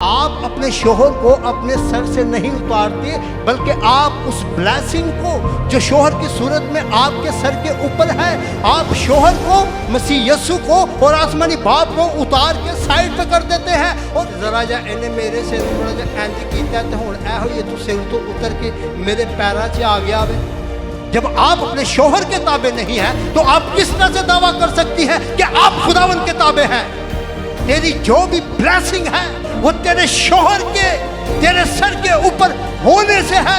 आप अपने शोहर को अपने सर से नहीं उतारते, बल्कि आप उस ब्लेसिंग को जो शोहर की सूरत में आपके सर के ऊपर है, आप शोहर को, मसीह यस्सु को और आसमानी बाप को उतार के साइड पे कर देते हैं। और जरा जा इन्हें मेरे से थोड़ा जा इंज कीता ते हुण ऐहो ये तू सिर तो उतर के मेरे पैरों से आ गया वे। जब आप अपने शोहर के ताबे नहीं है तो आप किस तरह से दावा कर सकती है कि आप खुदावंद के ताबे हैं? तेरी जो भी ब्लेसिंग है वो तेरे शोहर के, तेरे सर के ऊपर होने से है।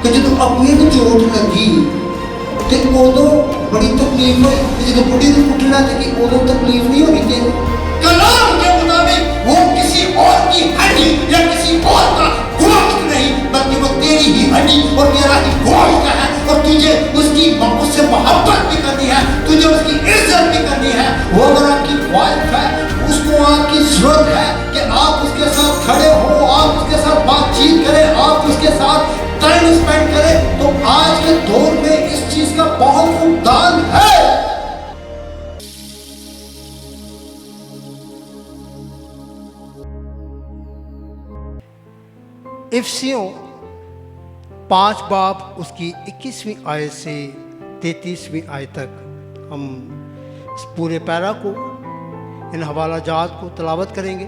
तो जो अपनी भी चोट लगी ते उदों बड़ी तकलीफ हुई, जो बुढ़ी को कुटना थे कि उदों तकलीफ नहीं होगी। कि कलाम के मुताबिक वो किसी और की हड्डी या किसी और का गोश्त नहीं, बल्कि वो तेरी ही हड्डी और मेरा ही गोश्त है। और तुझे उससे मोहब्बत भी करनी है, तुझे उसकी इज्जत भी करनी है। वो अगर आपकी वाइफ है, उसको आपकी जरूरत है कि आप उसके साथ खड़े हो, आप उसके साथ बातचीत करें, आप उसके साथ टाइम स्पेंड करें। तो आज के दौर में इस चीज का बहुत योगदान है। इफिसियों 5 बाब उसकी 21वीं आयत से 33वीं आयत तक हम इस पूरे पैरा को, इन हवाला जात को तलावत करेंगे।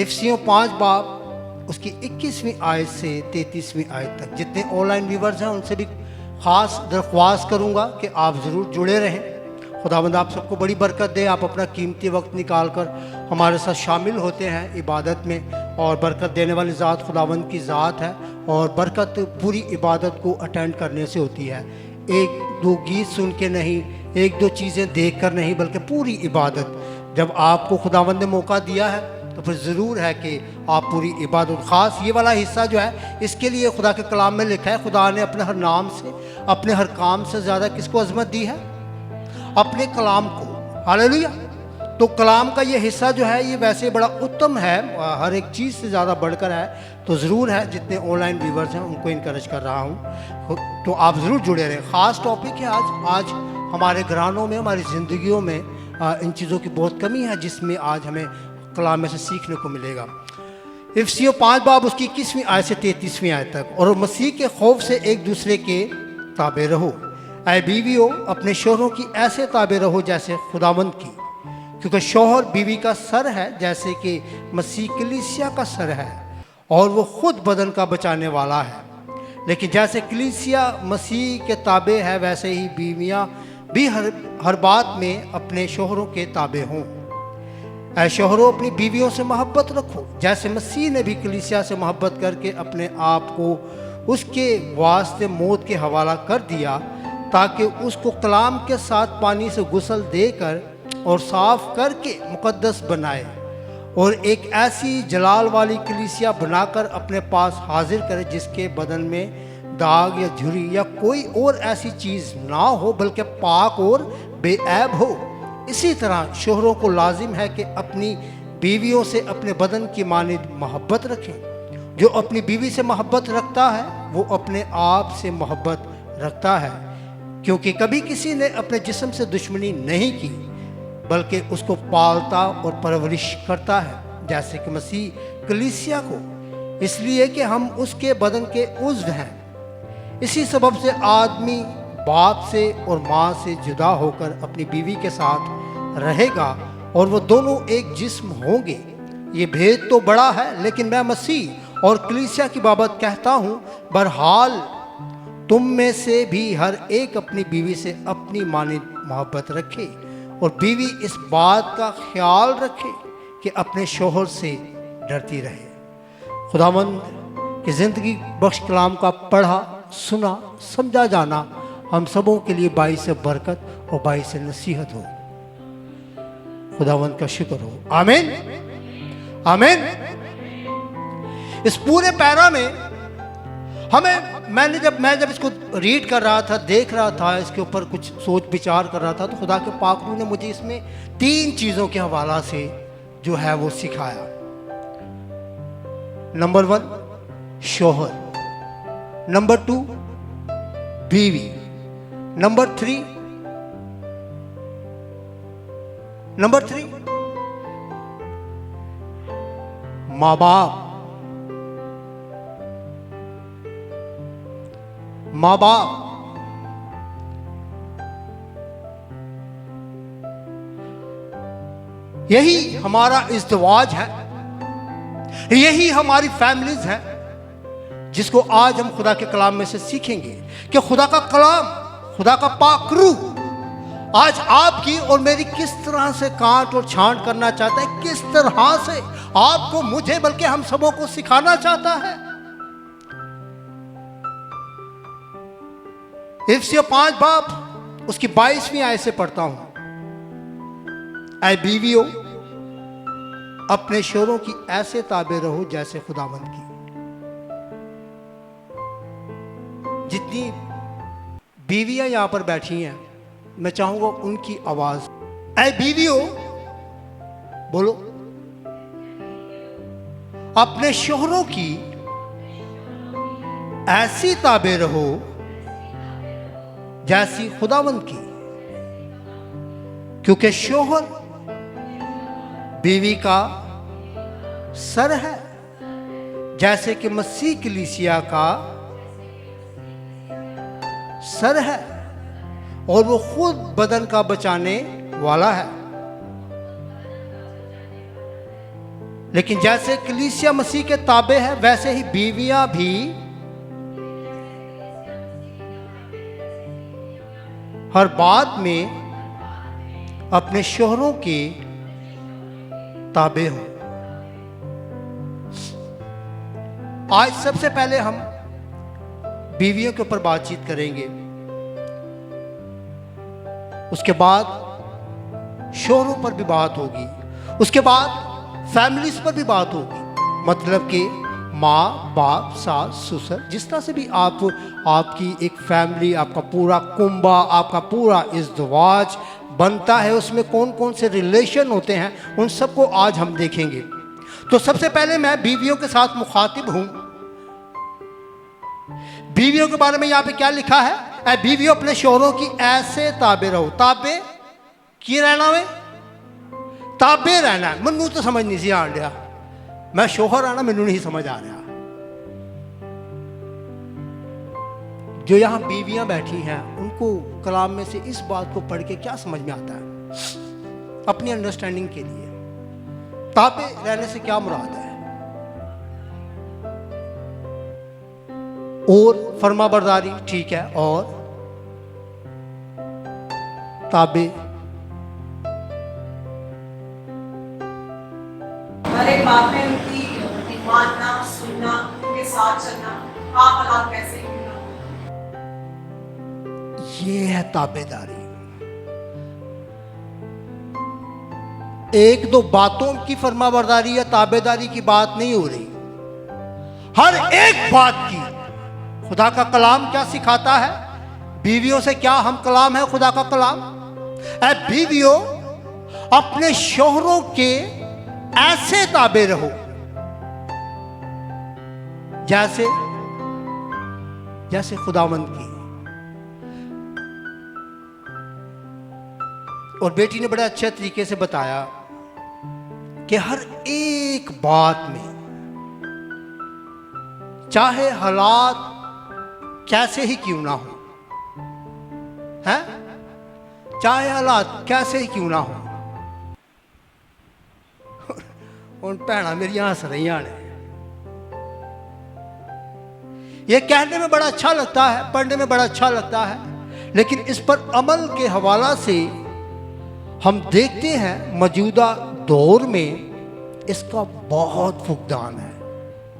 इफिसियों 5 बाब उसकी 21वीं आयत से 33वीं आयत तक। जितने ऑनलाइन व्यूवर्स हैं उनसे भी ख़ास दरख्वास्त करूंगा कि आप ज़रूर जुड़े रहें। खुदावंद आप सबको बड़ी बरकत दे। आप अपना कीमती वक्त निकाल कर हमारे साथ शामिल होते हैं इबादत में, और बरकत देने वाली ज़ात खुदावंद की ज़ात है, और बरकत पूरी इबादत को अटेंड करने से होती है। एक दो गीत सुन के नहीं, एक दो चीज़ें देख कर नहीं, बल्कि पूरी इबादत। जब आपको खुदावंद ने मौका दिया है तो फिर ज़रूर है कि आप पूरी इबादत, ख़ास ये वाला हिस्सा जो है, इसके लिए खुदा के कलाम में लिखा है, खुदा ने अपने हर नाम से, अपने हर काम से ज़्यादा किसको अज़मत दी है? अपने कलाम को। हालेलुया। तो कलाम का ये हिस्सा जो है ये वैसे बड़ा उत्तम है, हर एक चीज़ से ज़्यादा बढ़कर है। तो ज़रूर है, जितने ऑनलाइन व्यूवर्स हैं उनको इनकरेज कर रहा हूँ, तो आप ज़रूर जुड़े रहें। ख़ास टॉपिक है आज हमारे घरानों में, हमारी ज़िंदगियों में इन चीज़ों की बहुत कमी है, जिसमें आज हमें कलाम में से सीखने को मिलेगा। इफिसियों 5 बाब उसकी 21वीं आयत से 33वीं आयत तक। और मसीह के खौफ से एक दूसरे के ताबे रहो। ऐ बीवियों, अपने शोहरों की ऐसे ताबे रहो जैसे खुदावंद की, क्योंकि शौहर बीवी का सर है, जैसे कि मसीह कलीसिया का सर है, और वो खुद बदन का बचाने वाला है। लेकिन जैसे कलीसिया मसीह के ताबे है, वैसे ही बीवियाँ भी हर बात में अपने शौहरों के ताबे हों। ऐ शौहरों, अपनी बीवियों से मोहब्बत रखो, जैसे मसीह ने भी कलीसिया से मोहब्बत करके अपने आप को उसके वास्ते मौत के हवाला कर दिया, ताकि उसको कलाम के साथ पानी से गुस्ल देकर और साफ करके मुकद्दस बनाए, और एक ऐसी जलाल वाली कलीसिया बनाकर अपने पास हाजिर करे, जिसके बदन में दाग या झुर्री या कोई और ऐसी चीज़ ना हो, बल्कि पाक और बेऐब हो। इसी तरह शोहरों को लाजिम है कि अपनी बीवियों से अपने बदन की मानिद मोहब्बत रखें। जो अपनी बीवी से मोहब्बत रखता है वो अपने आप से मोहब्बत रखता है, क्योंकि कभी किसी ने अपने जिस्म से दुश्मनी नहीं की, बल्कि उसको पालता और परवरिश करता है, जैसे कि मसीह कलीसिया को, इसलिए कि हम उसके बदन के उज़्व हैं। इसी सबब से आदमी बाप से और माँ से जुदा होकर अपनी बीवी के साथ रहेगा, और वो दोनों एक जिस्म होंगे। ये भेद तो बड़ा है, लेकिन मैं मसीह और कलीसिया की बाबत कहता हूँ, बहरहाल तुम में से भी हर एक अपनी बीवी से अपनी मानिद मोहब्बत रखे, और बीवी इस बात का ख्याल रखे कि अपने शोहर से डरती रहे। खुदावंद की ज़िंदगी बख्श कलाम का पढ़ा, सुना, समझा जाना हम सबों के लिए बाइस बरकत और बाइस नसीहत हो। खुदावंद का शुक्र हो। आमीन, आमीन। इस पूरे पैरा में मैं जब इसको रीड कर रहा था, देख रहा था, इसके ऊपर कुछ सोच विचार कर रहा था, तो खुदा के पाक रूह ने मुझे इसमें 3 चीज़ों के हवाला से जो है वो सिखाया। नंबर 1 शोहर, नंबर 2 बीवी, नंबर 3 माँ बाप, माँ बाप यही हमारा इज़्दिवाज है, यही हमारी फैमिलीज है, जिसको आज हम खुदा के कलाम में से सीखेंगे कि खुदा का कलाम, खुदा का पाक रूह आज आपकी और मेरी किस तरह से काट और छांट करना चाहता है, किस तरह से आपको, मुझे, बल्कि हम सबों को सिखाना चाहता है। इफ्सियों 5 बाब उसकी 22वीं आयत से पढ़ता हूं। ऐ बीवियों, अपने शोहरों की ऐसे ताबे रहो जैसे खुदावंद की। जितनी बीवियां यहां पर बैठी हैं, मैं चाहूंगा उनकी आवाज, ऐ बीवियों, बोलो, अपने शोहरों की ऐसी ताबे रहो जैसी खुदावंद की, क्योंकि शोहर बीवी का सर है, जैसे कि मसीह कलीसिया का सर है, और वो खुद बदन का बचाने वाला है। लेकिन जैसे कलीसिया मसीह के ताबे है, वैसे ही बीवियां भी हर बात में अपने शोहरों के ताबे हों। आज सबसे पहले हम बीवियों के ऊपर बातचीत करेंगे, उसके बाद शोहरों पर भी बात होगी, उसके बाद फैमिलीज पर भी बात होगी, मतलब कि माँ बाप सास ससुर, जिस तरह से भी आपकी एक फैमिली, आपका पूरा कुंबा, आपका पूरा इज़्दिवाज बनता है, उसमें कौन कौन से रिलेशन होते हैं, उन सबको आज हम देखेंगे। तो सबसे पहले मैं बीवियों के साथ मुखातिब हूं। बीवियों के बारे में यहां पे क्या लिखा है? ऐ बीवियों, अपने शोहरों की ऐसे ताबे रहो। ताबे की रहना में, ताबे रहना है। मनु तो समझ नहीं सी आन रहा, मैं शोहर आना मैनू नहीं समझ आ रहा। जो यहां बीवियां बैठी हैं, उनको कलाम में से इस बात को पढ़ के क्या समझ में आता है अपनी अंडरस्टैंडिंग के लिए? ताबे रहने से क्या मुराद है? और फर्माबरदारी, ठीक है, और ताबे हर एक बात में उनकी मानना, सुनना, उनके साथ चलना, आप हालात कैसे होना, ये है ताबेदारी। एक दो बातों की फर्माबरदारी या ताबेदारी की बात नहीं हो रही, हर एक बात की। खुदा का कलाम क्या सिखाता है? बीवियों से क्या हम कलाम है खुदा का कलाम? ऐ बीवियों, अपने शोहरों के ऐसे ताबे रहो जैसे जैसे खुदावंद की। और बेटी ने बड़े अच्छे तरीके से बताया कि हर एक बात में, चाहे हालात कैसे ही क्यों ना हो, हैं? चाहे हालात कैसे ही क्यों ना हो। उन भैना मेरी हंस रही ने। ये कहने में बड़ा अच्छा लगता है, पढ़ने में बड़ा अच्छा लगता है, लेकिन इस पर अमल के हवाला से हम देखते हैं मौजूदा दौर में इसका बहुत फुकदान है,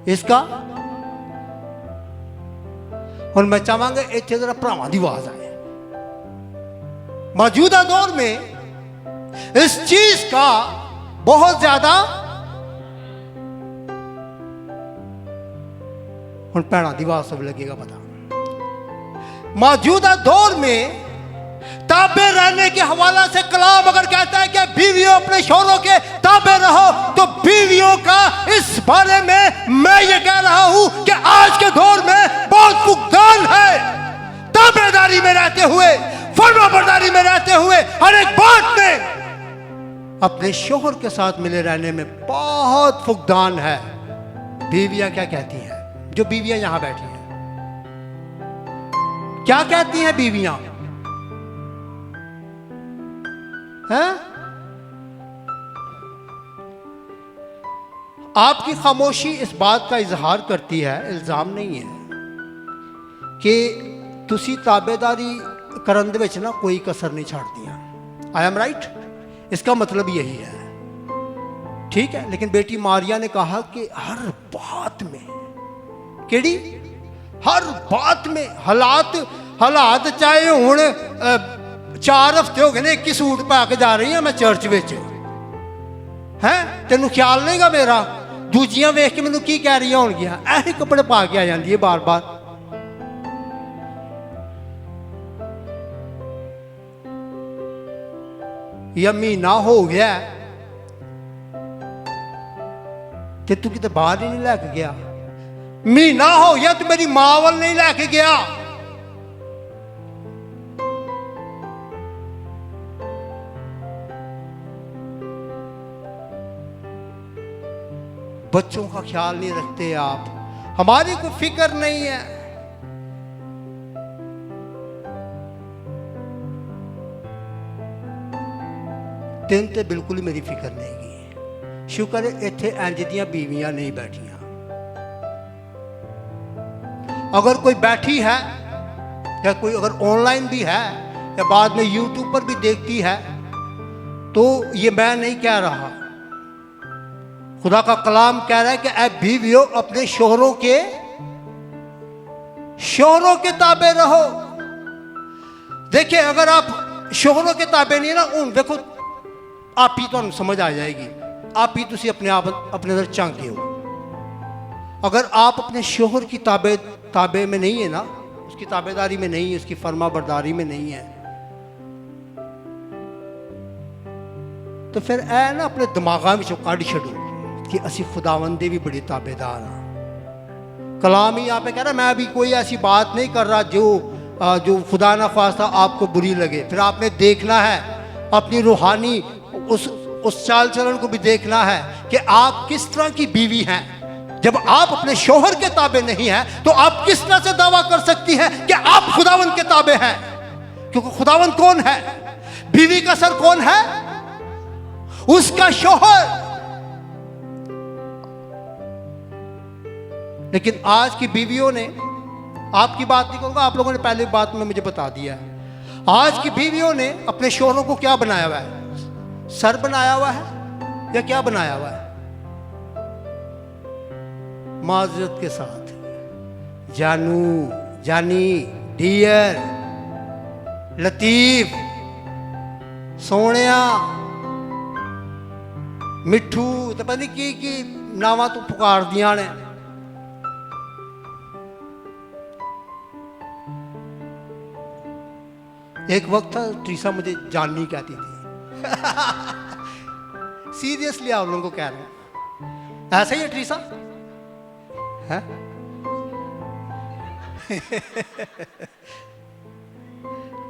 इसका। और मैं चाहूंगा इतने जरा भरावां दी आवाज आए। मौजूदा दौर में इस चीज का बहुत ज्यादा, और भैना दी आवाज सब लगेगा पता। मौजूदा दौर में ताबे रहने के हवाला से कलाम अगर कहता है कि बीवियों अपने शोहरों के ताबे रहो, तो बीवियों का इस बारे में मैं ये कह रहा हूं कि आज के दौर में बहुत फुकदान है। ताबेदारी में रहते हुए, फर्माबरदारी में रहते हुए, हर एक बात में अपने शोहर के साथ मिले रहने में बहुत फुकदान है। बीवियां क्या कहती हैं? जो बीवियां यहां बैठी हैं क्या कहती हैं बीवियां? हैं? आपकी खामोशी इस बात का इजहार करती है, इल्जाम नहीं है, कि तुसी ताबेदारी करन दे विच ना कोई कसर नहीं छाड़दियां। I am right? इसका मतलब यही है, ठीक है। लेकिन बेटी मारिया ने कहा कि हर बात में, केड़ी हर बात में हालात चाहे हुण 4 हफ्ते हो गए ने एक ही सूट पा के जा रही हूं मैं चर्च विच, हैं? तेनू ख्याल नहींगा मेरा? दूजियां वेख के मैनू की कह रही होणगियां, ऐसे कपड़े पा के आ जाती है बार बार। या महीना हो गया ते तू किते बाहर ही नहीं लैके गया? महीना हो गया तू मेरी मां वाल नहीं लैके गया? बच्चों का ख्याल नहीं रखते आप, हमारी कोई फिक्र नहीं है। तेन ते बिल्कुल ही मेरी फिक्र नहीं की। शुक्र है इत्थे इंज दियां बीवियां नहीं बैठियां। अगर कोई बैठी है या कोई अगर ऑनलाइन भी है या बाद में यूट्यूब पर भी देखती है, तो ये मैं नहीं कह रहा, खुदा का कलाम कह रहा है कि ऐ बीवियों अपने शोहरों के ताबे रहो। देखिए, अगर आप शोहरों के ताबे नहीं ना, उन देखो आप ही तो समझ आ जाएगी, आप ही तुसी अपने आप अपने अंदर झांके हो। अगर आप अपने शोहर की ताबे में नहीं है ना, उसकी ताबेदारी में नहीं है, उसकी फर्मा बरदारी में नहीं है, तो फिर ऐ ना अपने दिमागा में कढ़ छड़ो कि असी खुदावंद दे भी बड़े ताबेदार हाँ। कलाम ही यहाँ पे कह रहा, मैं अभी कोई ऐसी बात नहीं कर रहा जो खुदा ना ख्वास्ता आपको बुरी लगे। फिर आपने देखना है अपनी रूहानी उस चाल चलन को भी देखना है कि आप किस तरह की बीवी हैं। जब आप अपने शोहर के ताबे नहीं हैं, तो आप किस तरह से दावा कर सकती हैं कि आप खुदावंद के ताबे हैं? क्योंकि खुदावंद कौन है? बीवी का सर कौन है? उसका शोहर। लेकिन आज की बीवियों ने, आपकी बात नहीं करूंगा, आप लोगों ने पहले बात में मुझे बता दिया है, आज की बीवियों ने अपने शोहरों को क्या बनाया हुआ है? सर बनाया हुआ है या क्या बनाया हुआ है? माजरत के साथ, जानू, जानी, डियर, लतीफ, सोनिया, मिठू, तो पता नहीं की नावा तो पुकार दिया ने। एक वक्त था ट्रीसा मुझे जाननी कहती थी। सीरियसली आप लोगों को कह रहे हैं, ऐसा ही है ट्रीसा है?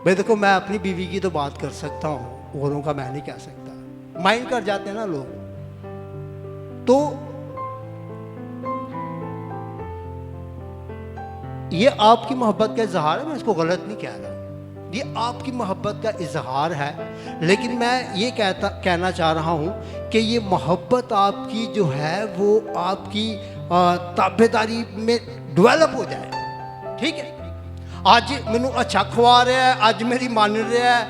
भाई देखो, मैं अपनी बीवी की तो बात कर सकता हूं, औरों का मैं नहीं कह सकता। माइंड कर जाते हैं ना लोग। तो ये आपकी मोहब्बत का इजहार है, मैं इसको गलत नहीं कह रहा, ये आपकी मोहब्बत का इजहार है। लेकिन मैं ये कहना चाह रहा हूँ कि ये मोहब्बत आपकी जो है वो आपकी ताबेदारी में डेवलप हो जाए, ठीक है? अज मैनू अच्छा खवा रहा है, अज मेरी मान रहा है,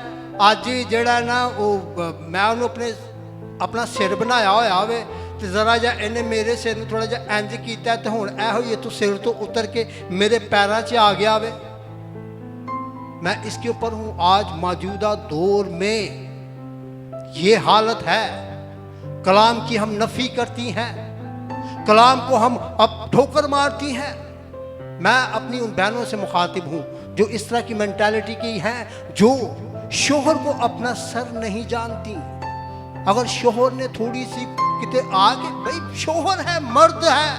अज जड़ा ना वो मैं उन्होंने अपना सिर बनाया होया होवे, तो जरा जा इन्हें मेरे सिर में थोड़ा जा इंज किया, तो हुण ऐहो ये तो सिर तो उतर के मेरे पैरों 'च आ गया वे। मैं इसके ऊपर हूं। आज मौजूदा दौर में ये हालत है, कलाम की हम नफी करती हैं, कलाम को हम अब ठोकर मारती हैं। मैं अपनी उन बहनों से मुखातिब हूं जो इस तरह की मेंटालिटी की हैं, जो शोहर को अपना सर नहीं जानती। अगर शोहर ने थोड़ी सी किते आके, भाई शोहर है, मर्द है,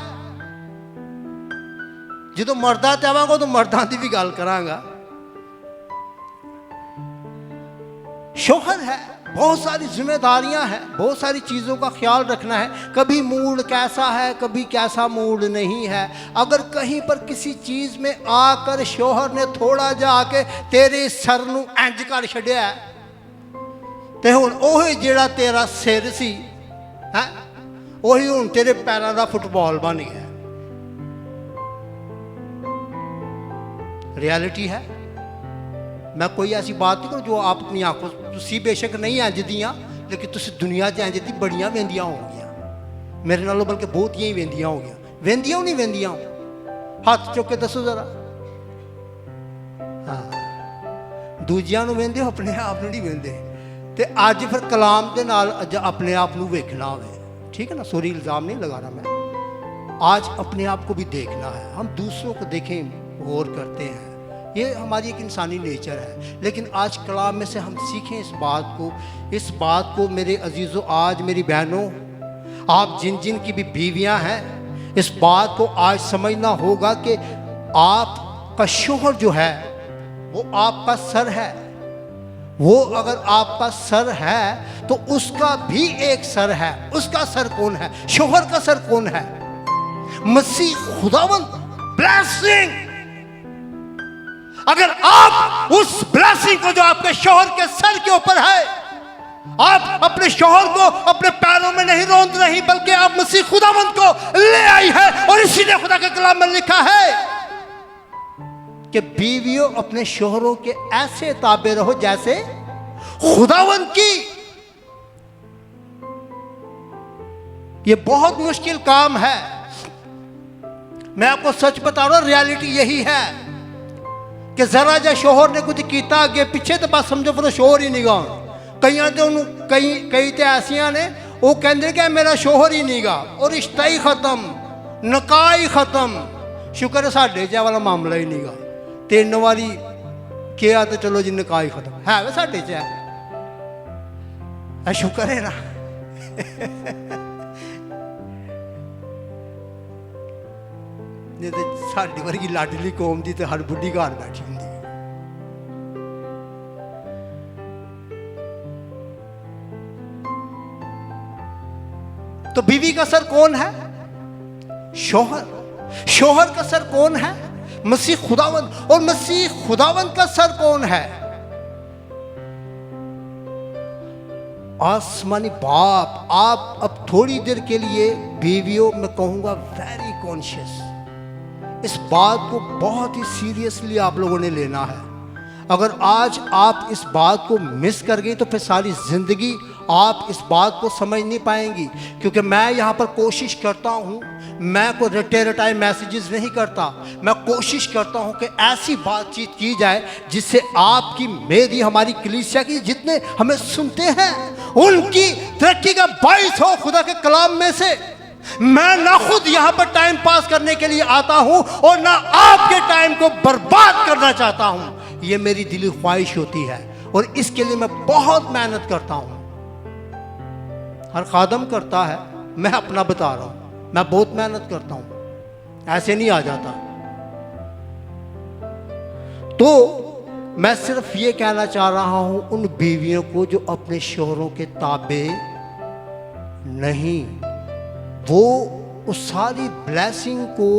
जो मर्दा ते आवांगा तो मर्दां दी भी गल करांगा। शोहर है, बहुत सारी जिम्मेदारियां हैं, बहुत सारी चीज़ों का ख्याल रखना है। कभी मूड कैसा है, कभी कैसा मूड नहीं है। अगर कहीं पर किसी चीज़ में आकर शोहर ने थोड़ा जाके तेरे सर नूं इंज कर छड्या ते हुण ओही जिहड़ा तेरा सिर सी है ओही हुण तेरे पैरों का फुटबॉल बन गया। रियलिटी है। मैं कोई ऐसी बात नहीं करूँ जो आप अपनी आंखों तुसी बेशक नहीं इंज दियाँ, लेकिन तुसी दुनिया च इंज दी बड़ियां वेंदियां होंगियां, मेरे नालों बल्कि बहुत ही वेंदियां होंगियां। वेंदियां नहीं वेंदियां, हाथ चुक के दसो जरा। हाँ, दूजियां नूं वेंदे हो, अपने आप नूं नहीं वेंदे। ते अज फिर कलाम दे नाल अज अपने आप नूं वेखना होवे, ठीक है ना। सॉरी, इल्ज़ाम नहीं लगा रहा मैं। आज अपने आप को भी देखना है। हम दूसरों को देखें, गौर करते हैं, ये हमारी एक इंसानी नेचर है। लेकिन आज कलाम में से हम सीखें इस बात को मेरे अजीज़ों, आज मेरी बहनों, आप जिन जिन की भी बीवियां हैं, इस बात को आज समझना होगा कि आपका शोहर जो है वो आपका सर है। वो अगर आपका सर है तो उसका भी एक सर है। उसका सर कौन है? शोहर का सर कौन है? मसीह खुदावंद, ब्लेसिंग। अगर आप उस ब्लेसिंग को जो आपके शोहर के सर के ऊपर है, आप अपने शोहर को अपने पैरों में नहीं रोंद रही, बल्कि आप मसीह खुदावंद को ले आई है। और इसीलिए खुदा के कलाम में लिखा है कि बीवियों अपने शोहरों के ऐसे ताबे रहो जैसे खुदावंद की। ये बहुत मुश्किल काम है। मैं आपको सच बता रहा हूं, रियलिटी यही है कि जरा जा शोहर ने कुछ किया अगे पीछे तो बस समझो फिर शोहर ही नहीं गा। कई तो ऐसिया ने वो कहते कि मेरा शोहर ही नहीं गा, और रिश्ता ही खत्म, निकाह ही खत्म। शुक्र है साढ़े च वाला मामला ही नहीं गा। 3 बारी किया तो चलो जी निकाह ही खत्म है, वे साढ़े च है। शुक्र है ना। नहीं तो साड़ी वर्गी लाडली कौम की तो हर बुढ़ी घर बैठी होंगी। तो बीवी का सर कौन है? शोहर। शोहर का सर कौन है? मसीह खुदावंद। और मसीह खुदावंद का सर कौन है? आसमानी बाप। आप अब थोड़ी देर के लिए बीवियों में कहूंगा वेरी कॉन्शियस, इस बात को बहुत ही सीरियसली आप लोगों ने लेना है। अगर आज आप इस बात को मिस कर गई तो फिर सारी ज़िंदगी आप इस बात को समझ नहीं पाएंगी। क्योंकि मैं यहाँ पर कोशिश करता हूँ, मैं कोई रटे रटाए मैसेजेस नहीं करता। मैं कोशिश करता हूँ कि ऐसी बातचीत की जाए जिससे आपकी, मेरी, हमारी कलीसिया की जितने हमें सुनते हैं उनकी तरक्की का बाइस हो खुदा के कलाम में से। मैं ना खुद यहाँ पर टाइम पास करने के लिए आता हूँ और ना आपके टाइम को बर्बाद करना चाहता हूँ। ये मेरी दिली ख्वाहिश होती है और इसके लिए मैं बहुत मेहनत करता हूँ। हर खादम करता है, मैं अपना बता रहा हूँ, मैं बहुत मेहनत करता हूँ, ऐसे नहीं आ जाता। तो मैं सिर्फ ये कहना चाह रहा हूँ उन बीवियों को जो अपने शोहरों के ताबे नहीं, वो उस सारी ब्लेसिंग को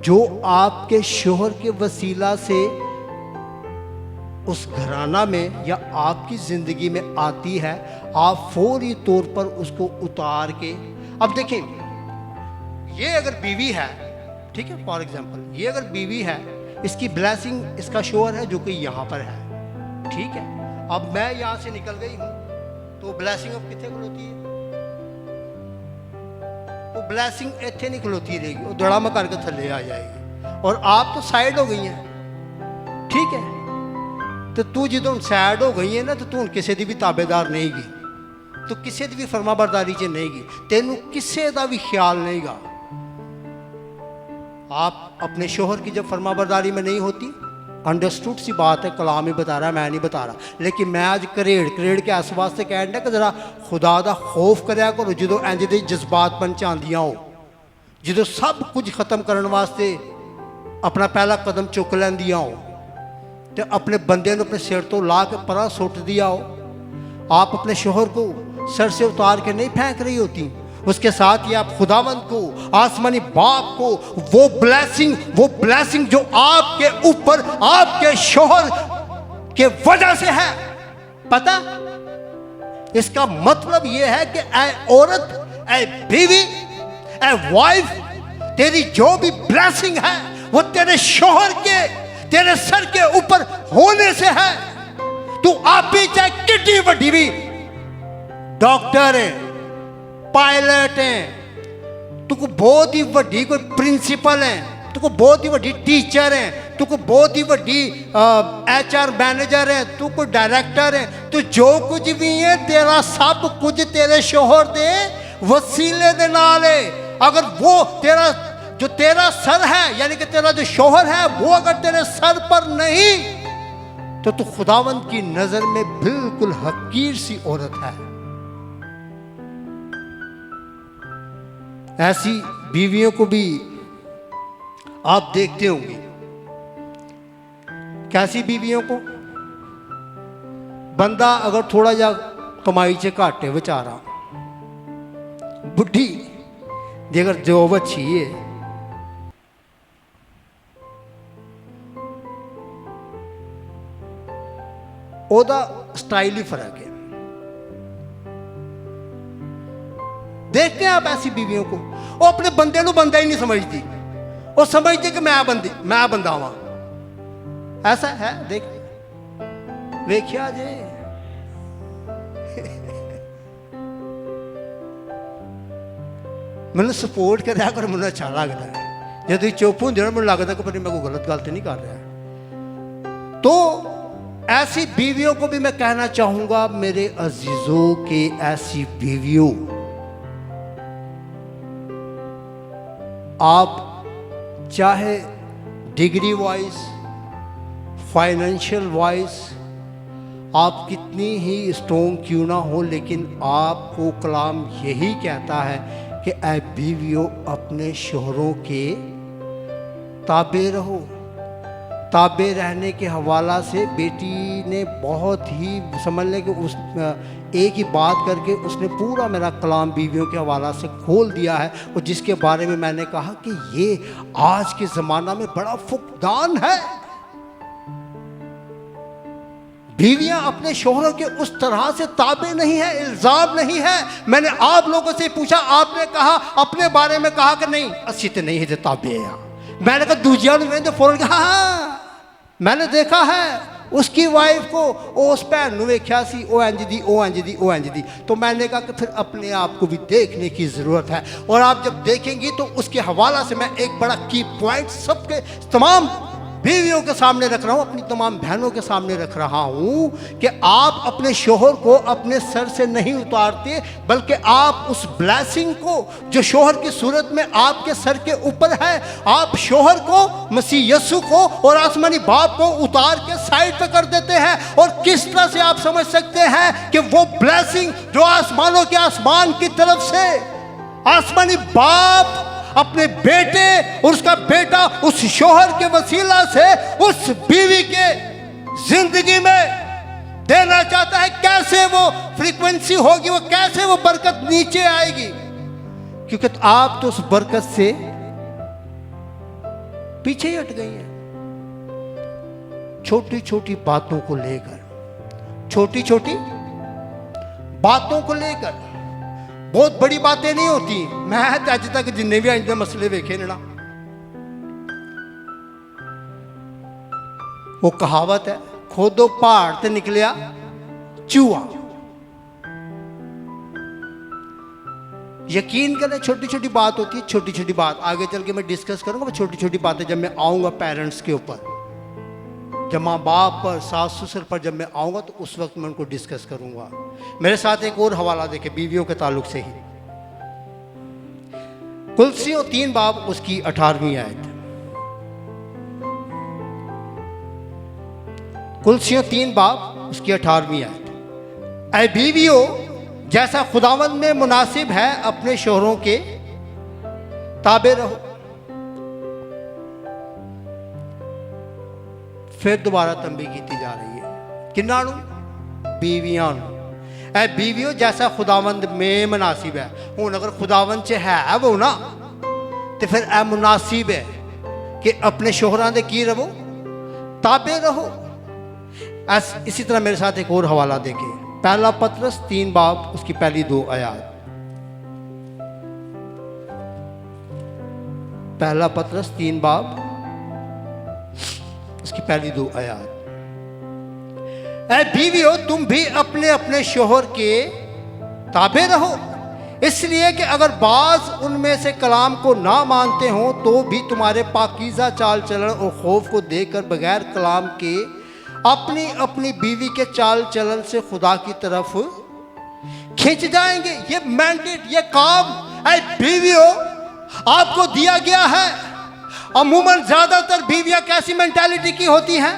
जो आपके शोहर के वसीला से उस घराना में या आपकी ज़िंदगी में आती है, आप फौरी तौर पर उसको उतार के। अब देखिए, ये अगर बीवी है, ठीक है, फॉर एग्जांपल ये अगर बीवी है, इसकी ब्लेसिंग इसका शोहर है जो कि यहाँ पर है, ठीक है। अब मैं यहाँ से निकल गई हूँ तो ब्लेसिंग अब कितने खलोती है? वो ब्लेसिंग इतने नहीं खलोती रहेगी, वो दड़ामा करके थले आ जाएगी और आप तो साइड हो गई हैं, ठीक है। तो तू जो सैड हो गई है ना, तो तू किसी की भी ताबेदार नहीं गी, तो किसी की भी फरमा बरदारी च नहीं गी, तेनू किसी का भी ख्याल नहीं गा। आप अपने शोहर की जब फरमा बरदारी में नहीं होती, अंडरस्टूड सी बात है, कलाम ही बता रहा है, मैं नहीं बता रहा। लेकिन मैं आज करेड़ के इस वास्ते कहना कि जरा खुदा का खौफ कराया करो जो इंज दे जज्बात बन च आंदियां हो, जो सब कुछ खत्म करने वास्ते अपना पहला कदम चुक लैंदियां हो, तो अपने बंदे अपने सिर तो ला के परा सुट दिया हो। आप अपने शोहर को सर से उतार के नहीं फेंक रही होती, उसके साथ ही आप खुदावंद को, आसमानी बाप को, वो ब्लेसिंग जो आपके ऊपर आपके शोहर के वजह से है। पता, इसका मतलब यह है कि ऐ औरत, ऐ बीवी, ऐ वाइफ, तेरी जो भी ब्लेसिंग है वो तेरे शोहर के, तेरे सर के ऊपर होने से है। तू आप भी चाहे कितनी बड़ी भी डॉक्टर है, पायलट है, तुको बहुत ही बड़ी कोई प्रिंसिपल है, तुको बहुत ही बड़ी टीचर है, तुको बहुत ही बड़ी HR मैनेजर है, तू कोई डायरेक्टर है, तू जो कुछ भी है तेरा सब कुछ तेरे शोहर दे वसीले दे नाल है। अगर वो तेरा जो तेरा सर है, यानी कि तेरा जो शोहर है, वो अगर तेरे सर पर नहीं, तो तू खुदावंद की नजर में बिल्कुल हकीर सी औरत है। ऐसी बीवियों को भी आप देखते होंगे। कैसी बीवियों को? बंदा अगर थोड़ा जा कमाई से घाटे बेचारा, बुढ़ी जे अगर जॉब अच्छी है, ओदा स्टाइल ही फर्क है। देखते हैं आप ऐसी बीवियों को, वो अपने बंदे को बंदा ही नहीं समझती, वो समझती कि मैं बंदा हूं। ऐसा है, देख वेख्या जे मैंने सपोर्ट कर कर मैंने अच्छा लगता है। जो तुम चुप होंगे ना, मैंने लगता कि मैं कोई गलत गलती नहीं कर रहा। तो ऐसी बीवियों को भी मैं कहना चाहूंगा, मेरे अजीजों के, ऐसी बीवियों, आप चाहे डिग्री वाइज, फाइनेंशियल वाइज आप कितनी ही स्ट्रॉन्ग क्यों ना हो, लेकिन आपको कलाम यही कहता है कि ऐ बीवियों अपने शोहरों के ताबे रहो। ताबे रहने के हवाला से बेटी ने बहुत ही समझ लें कि उस एक ही बात करके उसने पूरा मेरा कलाम बीवियों के हवाला से खोल दिया है, और जिसके बारे में मैंने कहा कि ये आज के ज़माना में बड़ा फुकदान है। बीवियां अपने शोहरों के उस तरह से ताबे नहीं है, इल्ज़ाम नहीं है। मैंने आप लोगों से पूछा, आपने कहा अपने बारे में कहा कि नहीं अस्सी तो नहीं है ताबे हैं। मैंने कहा दूजिया ने फौरन कहा हाँ मैंने देखा है उसकी वाइफ को, उस भैन वेख्या सी, ओ इंज दी, ओ इंज दी, ओ इंज दी। तो मैंने कहा कि फिर अपने आप को भी देखने की ज़रूरत है, और आप जब देखेंगी तो उसके हवाला से मैं एक बड़ा की पॉइंट सबके तमाम बीवियों के सामने रख रहा हूँ, अपनी तमाम बहनों के सामने रख रहा हूँ कि आप अपने शोहर को अपने सर से नहीं उतारते, बल्कि आप उस ब्लेसिंग को जो शोहर की सूरत में आपके सर के ऊपर है, आप शोहर को, मसीह यीशु को और आसमानी बाप को उतार के साइड पे कर देते हैं। और किस तरह से आप समझ सकते हैं कि वो ब्लेसिंग जो आसमानों के आसमान की तरफ से आसमानी बाप अपने बेटे और उसका बेटा उस शोहर के वसीला से उस बीवी के जिंदगी में देना चाहता है, कैसे वो फ्रीक्वेंसी होगी, वो कैसे वो बरकत नीचे आएगी, क्योंकि तो आप तो उस बरकत से पीछे ही हट गई हैं। छोटी छोटी बातों को लेकर, छोटी छोटी बातों को लेकर, बहुत बड़ी बातें नहीं होती। मैं अज तक जिन्ने भी अज मसले वेखे ने ना, वो कहावत है, खोदो पहाड़ ते निकलिया चूहा। यकीन करें छोटी छोटी बात होती है, छोटी छोटी बात आगे चल के मैं डिस्कस करूंगा। छोटी छोटी बातें जब मैं आऊंगा पेरेंट्स के ऊपर, जब माँ बाप पर, सास ससुर पर जब मैं आऊँगा तो उस वक्त मैं उनको डिस्कस करूँगा। मेरे साथ एक और हवाला देखे बीवियों के ताल्लुक से ही, कुलसियों 3 बाब उसकी 18वीं आयत। कुलसियों 3 बाब उसकी 18वीं आयत। ऐ बीवियों, जैसा खुदावंद में मुनासिब है अपने शोहरों के ताबे रहो। फिर दोबारा तंबी की जा रही है, किन्ना नूं? बीवियां नूं। ऐ बीवियों जैसा खुदावंद में मुनासिब है। हुण अगर खुदावंद च है वो ना तो फिर ऐ मुनासिब है कि अपने शोहरां दे की रहो, ताबे रहो। इसी तरह मेरे साथ एक और हवाला देखे, पहला पतरस 3 बाब उसकी पहली 2 आयात। पहला पतरस 3 बाब उसकी पहली 2 आयात। ऐ बीवियों तुम भी अपने अपने शोहर के ताबे रहो, इसलिए कि अगर बाज उनमें से कलाम को ना मानते हो तो भी तुम्हारे पाकीज़ा चाल चलन और खौफ को देखकर बगैर कलाम के अपनी अपनी बीवी के चाल चलन से खुदा की तरफ खींच जाएंगे। ये मैंडेट, ये काम ऐ बीवियों आपको दिया गया है। अमूमन ज्यादातर बीवियां कैसी मेंटालिटी की होती हैं,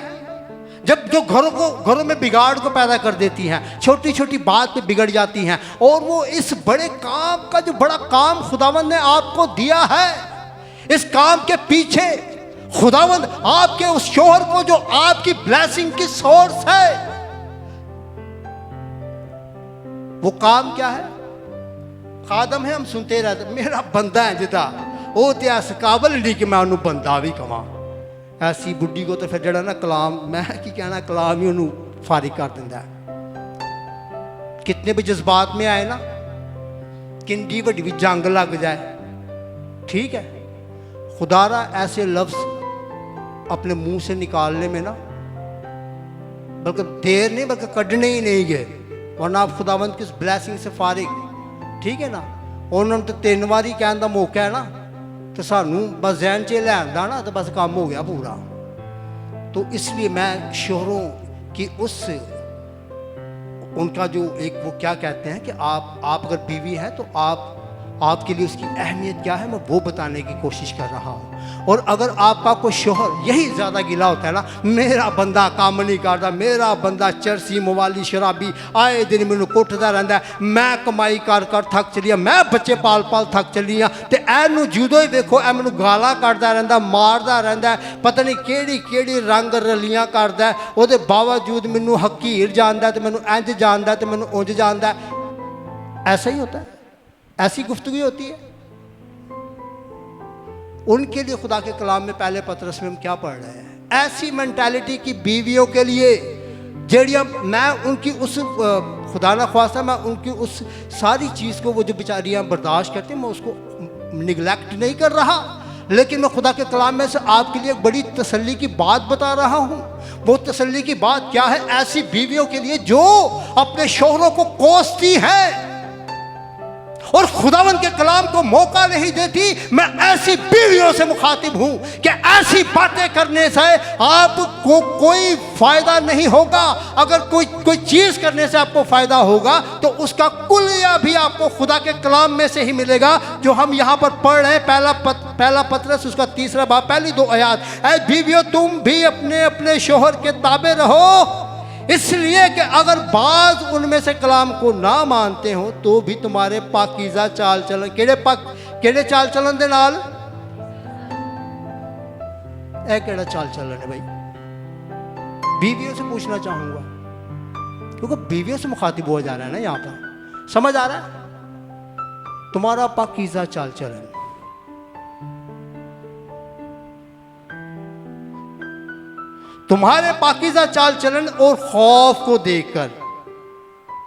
जब जो घरों में बिगाड़ को पैदा कर देती हैं, छोटी छोटी बात पे बिगड़ जाती हैं। और वो इस बड़े काम का, जो बड़ा काम खुदावंद ने आपको दिया है, इस काम के पीछे खुदावंद आपके उस शोहर को, जो आपकी ब्लेसिंग की सोर्स है, वो काम क्या है? खादम है, हम सुनते रहते, मेरा बंदा है जिदा वो तो इस काबल नहीं कि मैं उन्होंने बंदा भी कमा। ऐसी बुढ़ी को तो फिर जड़ा ना कलाम, मैं की कहना, कलाम ही उन्होंने फारिग कर देता है। कितने भी जज्बात में आए ना, किंडी वड्डी भी जंग लग जाए, ठीक है, खुदारा ऐसे लफ्ज अपने मुंह से निकालने में ना, बल्कि देर नहीं, बल्कि कढ़ने ही नहीं गए, वरना आप खुदावंद की ब्लैसिंग से फारिग, ठीक है ना। उन्होंने तो 3 बारी कहने का मौका है ना, तो सानू बस जहन च लैन दा ना, तो बस काम हो गया पूरा। तो इसलिए मैं शोहरों की उस, उनका जो एक वो क्या कहते हैं कि आप अगर बीवी हैं तो आपके लिए उसकी अहमियत क्या है, मैं वो बताने की कोशिश कर रहा हूँ। और अगर आपका कोई शोहर यही ज़्यादा गिला होता है ना, मेरा बंदा काम नहीं करता, मेरा बंदा चरसी मवाली शराबी आए दिन मैनू कुटदा रहता है, मैं कमाई कर कर थक चली हाँ, मैं बच्चे पाल पाल थक चली हाँ, तो ऐनू जदों ही देखो ऐ मैनू गालां कढ़दा रहता, मारदा रहता, पता नहीं केड़ी केड़ी रंग रलियां करदा, उहदे बावजूद मैनू हकीर जानदा, तो मैनू इंज जानदा, तो मैनू उंज जानदा। ऐसा ही होता है, ऐसी गुफ्तगू होती है। उनके लिए खुदा के कलाम में पहले पतरस में हम क्या पढ़ रहे हैं? ऐसी मेंटालिटी की बीवियों के लिए जड़ियाँ, मैं उनकी उस खुदा ना ख्वास्ता, मैं उनकी उस सारी चीज़ को, वो जो बेचारियाँ बर्दाश्त करती हैं, मैं उसको निगलेक्ट नहीं कर रहा, लेकिन मैं खुदा के कलाम में से आपके लिए एक बड़ी तसल्ली की बात बता रहा हूँ। वो तसल्ली की बात क्या है? ऐसी बीवियों के लिए जो अपने शोहरों को कोसती है और खुदावंद के कलाम को मौका नहीं देती, मैं ऐसी बीवियों से मुखातिब हूं कि ऐसी बातें करने से आपको कोई फायदा नहीं होगा। अगर कोई चीज करने से आपको फायदा होगा तो उसका कुलिया भी आपको खुदा के कलाम में से ही मिलेगा, जो हम यहां पर पढ़ रहे हैं। पहला पतरस उसका 3 बाब पहली 2 आयात। ऐ बीवियों तुम भी अपने अपने शोहर के ताबे रहो, इसलिए कि अगर बाज उनमें से कलाम को ना मानते हो तो भी तुम्हारे पाकीज़ा चाल चलन, केड़े चाल चलन दे नाल, ए केड़ा चाल चलन है भाई? बीवियों से पूछना चाहूंगा, क्योंकि बीवियों से मुखातिब हुआ जा रहा है ना यहाँ पर, समझ आ रहा है? तुम्हारा पाकीज़ा चाल चलन, तुम्हारे पाकीज़ा चाल चलन और खौफ को देखकर,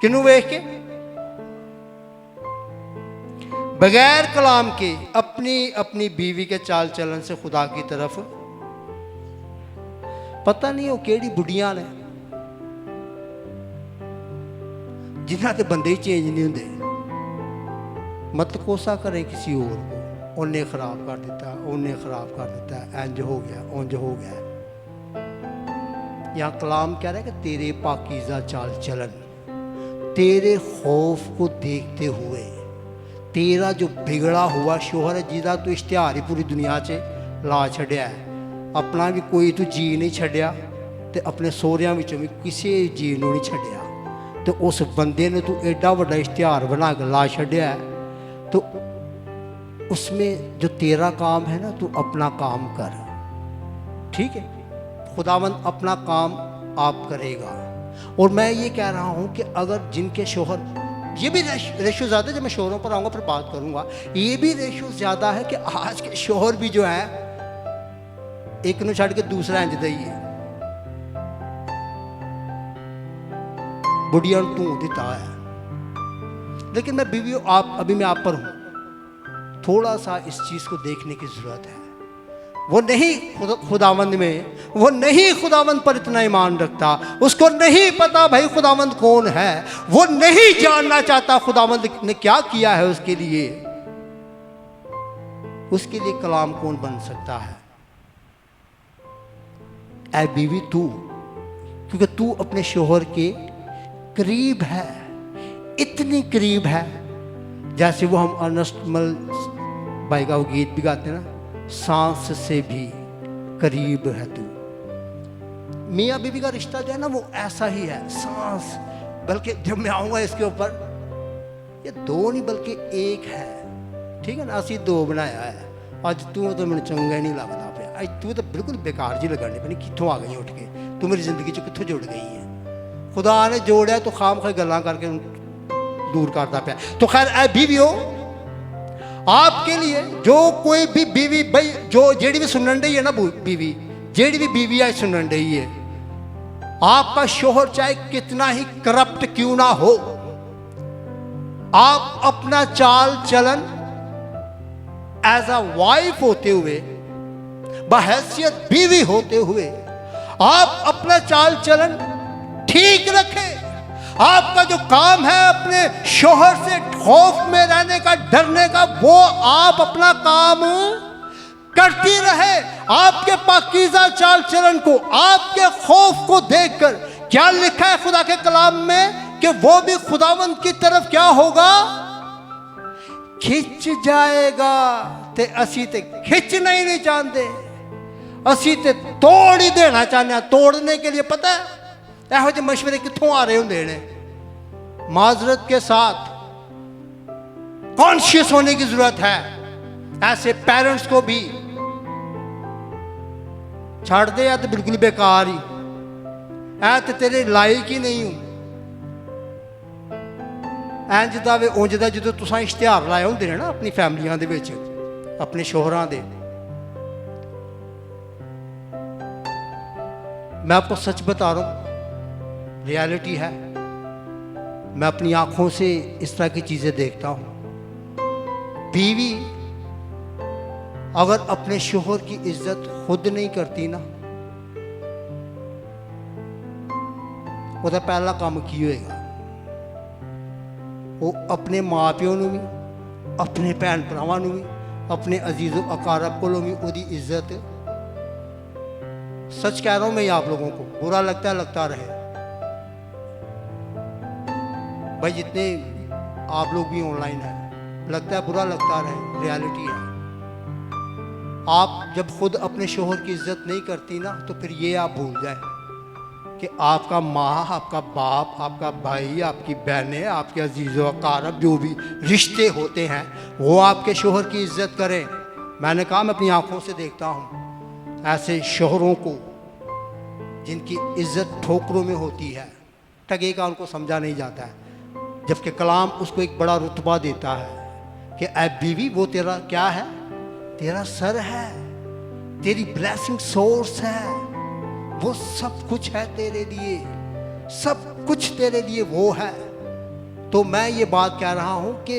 किन्हू देख के? बगैर कलाम के अपनी अपनी बीवी के चाल चलन से खुदा की तरफ, पता नहीं वो केड़ी बुढ़ियां ने जिन्हां ते बंदे ही चेंज नहीं होंदे। मत कोसा करें किसी और को, उन्हें खराब कर दिता, उन्हें खराब कर दिता, इंज हो गया, उंज हो गया। यहाँ कलाम कह रहा है कि तेरे पाकीज़ा चाल चलन, तेरे खौफ को देखते हुए, तेरा जो बिगड़ा हुआ शोहर है जिदा तू इश्तिहार ही पूरी दुनिया च ला छड़िया है, अपना भी कोई तू जी नहीं छड़िया ते अपने सोहरियां विचों भी किसी जी नूं नहीं छड़िया, तो उस बंदे ने तू एडा वड्डा इश्तिहार बना के ला छड़िया है, तो उसमें जो तेरा काम है ना, तू अपना काम कर, ठीक है? खुदावंद अपना काम आप करेगा। और मैं ये कह रहा हूँ कि अगर जिनके शोहर, ये भी रेशो ज़्यादा है, जब मैं शोहरों पर आऊँगा फिर बात करूँगा, ये भी रेशो ज़्यादा है कि आज के शोहर भी जो है एक ਨੂੰ ਛੱਡ के दूसरा इंज ਦਾ ही है, बुढ़िया तू दिता है। लेकिन मैं बीवी आप अभी मैं आप पर हूँ, थोड़ा सा इस चीज़ को देखने की ज़रूरत है। वो नहीं खुदावंद में, वो नहीं खुदावंद पर इतना ईमान रखता, उसको नहीं पता भाई खुदावंद कौन है, वो नहीं जानना चाहता खुदावंद ने क्या किया है उसके लिए कलाम कौन बन सकता है? ऐ बीवी तू, क्योंकि तू अपने शोहर के करीब है, इतनी करीब है जैसे वो हम अर्नेस्ट मल भाई का वो गीत भी गाते हैं ना, सांस से भी करीब है तू। मियाँ बीवी का रिश्ता जो है ना वो ऐसा ही है, सांस। बल्कि जब मैं आऊँगा इसके ऊपर, ये दो नहीं बल्कि एक है, ठीक है ना, असी दो बनाया है। अज तू तो मैंने चंगा नहीं लगता पाया, अज तू तो बिल्कुल बेकार जी लगनी पई, कितों आ गई उठ के, तू मेरी जिंदगी चो कितों जुड़ गई है। खुदा ने जोड़िया तो खाम खा गल्लां करके दूर करता पाया। तो खैर ऐ बीवियों, आपके लिए जो कोई भी बीवी भाई जो जेड़ी भी सुनन रही है ना, बीवी जेड़ी भी बीवी है सुनन रही है, आपका शोहर चाहे कितना ही करप्ट क्यों ना हो, आप अपना चाल चलन एज अ वाइफ होते हुए, बहैसियत बीवी होते हुए, आप अपना चाल चलन ठीक रखें। आपका जो काम है अपने शोहर से खौफ में रहने का, डरने का, वो आप अपना काम करती रहे। आपके पाकीज़ा चाल चलन को, आपके खौफ को देखकर क्या लिखा है खुदा के कलाम में कि वो भी खुदावंद की तरफ क्या होगा, खिंच जाएगा। ते असी ते खिंचना ही नहीं चाहते, असी ते तोड़ ही देना चाहते हैं। तोड़ने के लिए पता है यहो जे मशवरे कितों आ रहे होंगे ने। माजरत के साथ कॉन्शियस होने की जरूरत है। ऐसे पेरेंट्स को भी छाड़ दे या तो बिल्कुल बेकार ही, ऐ तो तेरे लायक ही नहीं हूं। इंज दा वे उंज दा जो तुसां इश्तिहार लाए होंदे ने ना अपनी फैमिलियां दे विच, अपने शोहरां दे। मैं आपको सच बता रहा हूं, रियलिटी है। मैं अपनी आंखों से इस तरह की चीजें देखता हूं। बीवी अगर अपने शोहर की इज्जत खुद नहीं करती ना, ਉਹਦਾ पहला काम की होएगा, वो अपने माँ प्यो नूं भी, अपने भैन भरावां नूं भी, अपने अजीज़ो अकारब कोलों भी उसकी इज्जत। सच कह रहा हूं मैं आप लोगों को, बुरा लगता है लगता रहे भाई, जितने आप लोग भी ऑनलाइन हैं, लगता है बुरा लगता रहे, रियलिटी है। आप जब खुद अपने शोहर की इज्जत नहीं करती ना, तो फिर ये आप भूल जाए कि आपका माँ, आपका बाप, आपका भाई, आपकी बहनें, आपके अजीज़ व अकारब जो भी रिश्ते होते हैं, वो आपके शोहर की इज्जत करें। मैंने कहा मैं अपनी आंखों से देखता हूँ ऐसे शोहरों को जिनकी इज्जत ठोकरों में होती है, टगे का उनको समझा नहीं जाता है, जबकि कलाम उसको एक बड़ा रुतबा देता है कि ऐ बीवी वो तेरा क्या है, तेरा सर है, तेरी ब्लेसिंग सोर्स है, वो सब कुछ है तेरे लिए, सब कुछ तेरे लिए वो है। तो मैं ये बात कह रहा हूं कि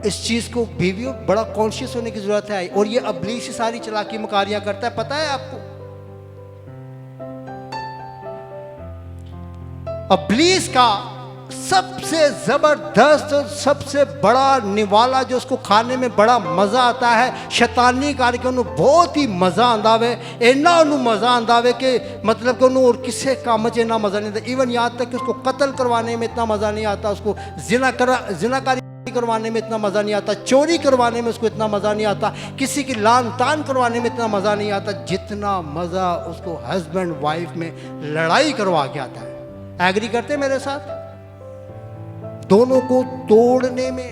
इस चीज को बीवियों बड़ा कॉन्शियस होने की जरूरत है। और ये इब्लीस सारी चालाकी मकारियां करता है, पता है आपको। इब्लीस का सबसे जबरदस्त और सबसे बड़ा निवाला जो उसको खाने में बड़ा मजा आता है, शैतानी करके उन्होंने बहुत ही मजा आंदा वे, इन्ना उन्होंने मजा आंदा वे कि मतलब कि उन्होंने और किसी काम च इन्ना मजा नहीं आता। इवन यहाँ तक कि उसको कत्ल करवाने में इतना मजा नहीं आता, उसको जिनाकारी करवाने में इतना मजा नहीं आता, चोरी करवाने में उसको इतना मजा नहीं आता, किसी की लान तान करवाने में इतना मजा नहीं आता, जितना मजा उसको हस्बैंड वाइफ में लड़ाई करवा के आता है। एग्री करते मेरे साथ? दोनों को तोड़ने में।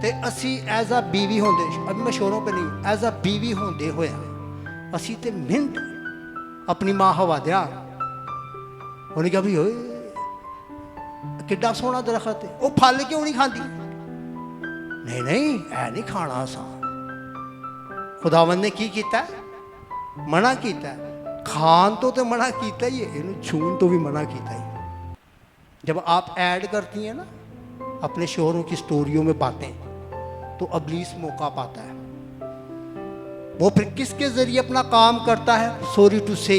ते असी एज आ बीवी होंदे, अभी मैं शोरों पे नहीं, एज आ बीवी होंदे होया असी ते मिनट अपनी माँ हवा दिया उन्हें कहा भी होए किड्डा सोहना दरखत है, वो फल क्यों नहीं खाती? नहीं नहीं ऐ नहीं खाना असा। खुदावंद ने की कीता है? मना कीता है। खान तो मना कीता ही है, इन्हें छून तो भी मना कीता ही। जब आप ऐड करती हैं ना अपने शोहरों की स्टोरियों में बातें, तो अबलीस मौका पाता है। वो फिर किसके जरिए अपना काम करता है? सॉरी टू से,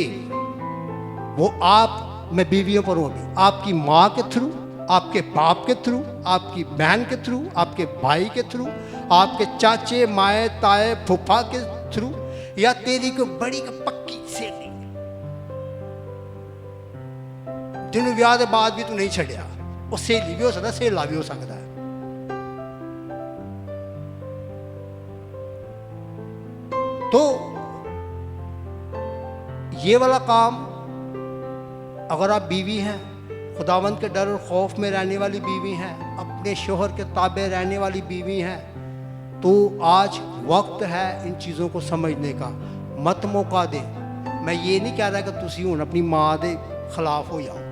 वो आप, मैं बीवियों पर हूं अभी, आपकी माँ के थ्रू, आपके बाप के थ्रू, आपकी बहन के थ्रू, आपके भाई के थ्रू, आपके चाचे माए ताए फूफा के थ्रू, या तेरी को बड़ी को पक्की सहेली जिन्होंने विआह के बाद भी तू नहीं छड़िया, वो सहेली भी हो सकता, सहेला भी हो सकता है। तो ये वाला काम, अगर आप बीवी हैं, खुदावंद के डर और खौफ में रहने वाली बीवी हैं, अपने शोहर के ताबे रहने वाली बीवी हैं, तो आज वक्त है इन चीज़ों को समझने का। मत मौका दे। मैं ये नहीं कह रहा कि तुसी हुण अपनी माँ के खिलाफ हो जाओ,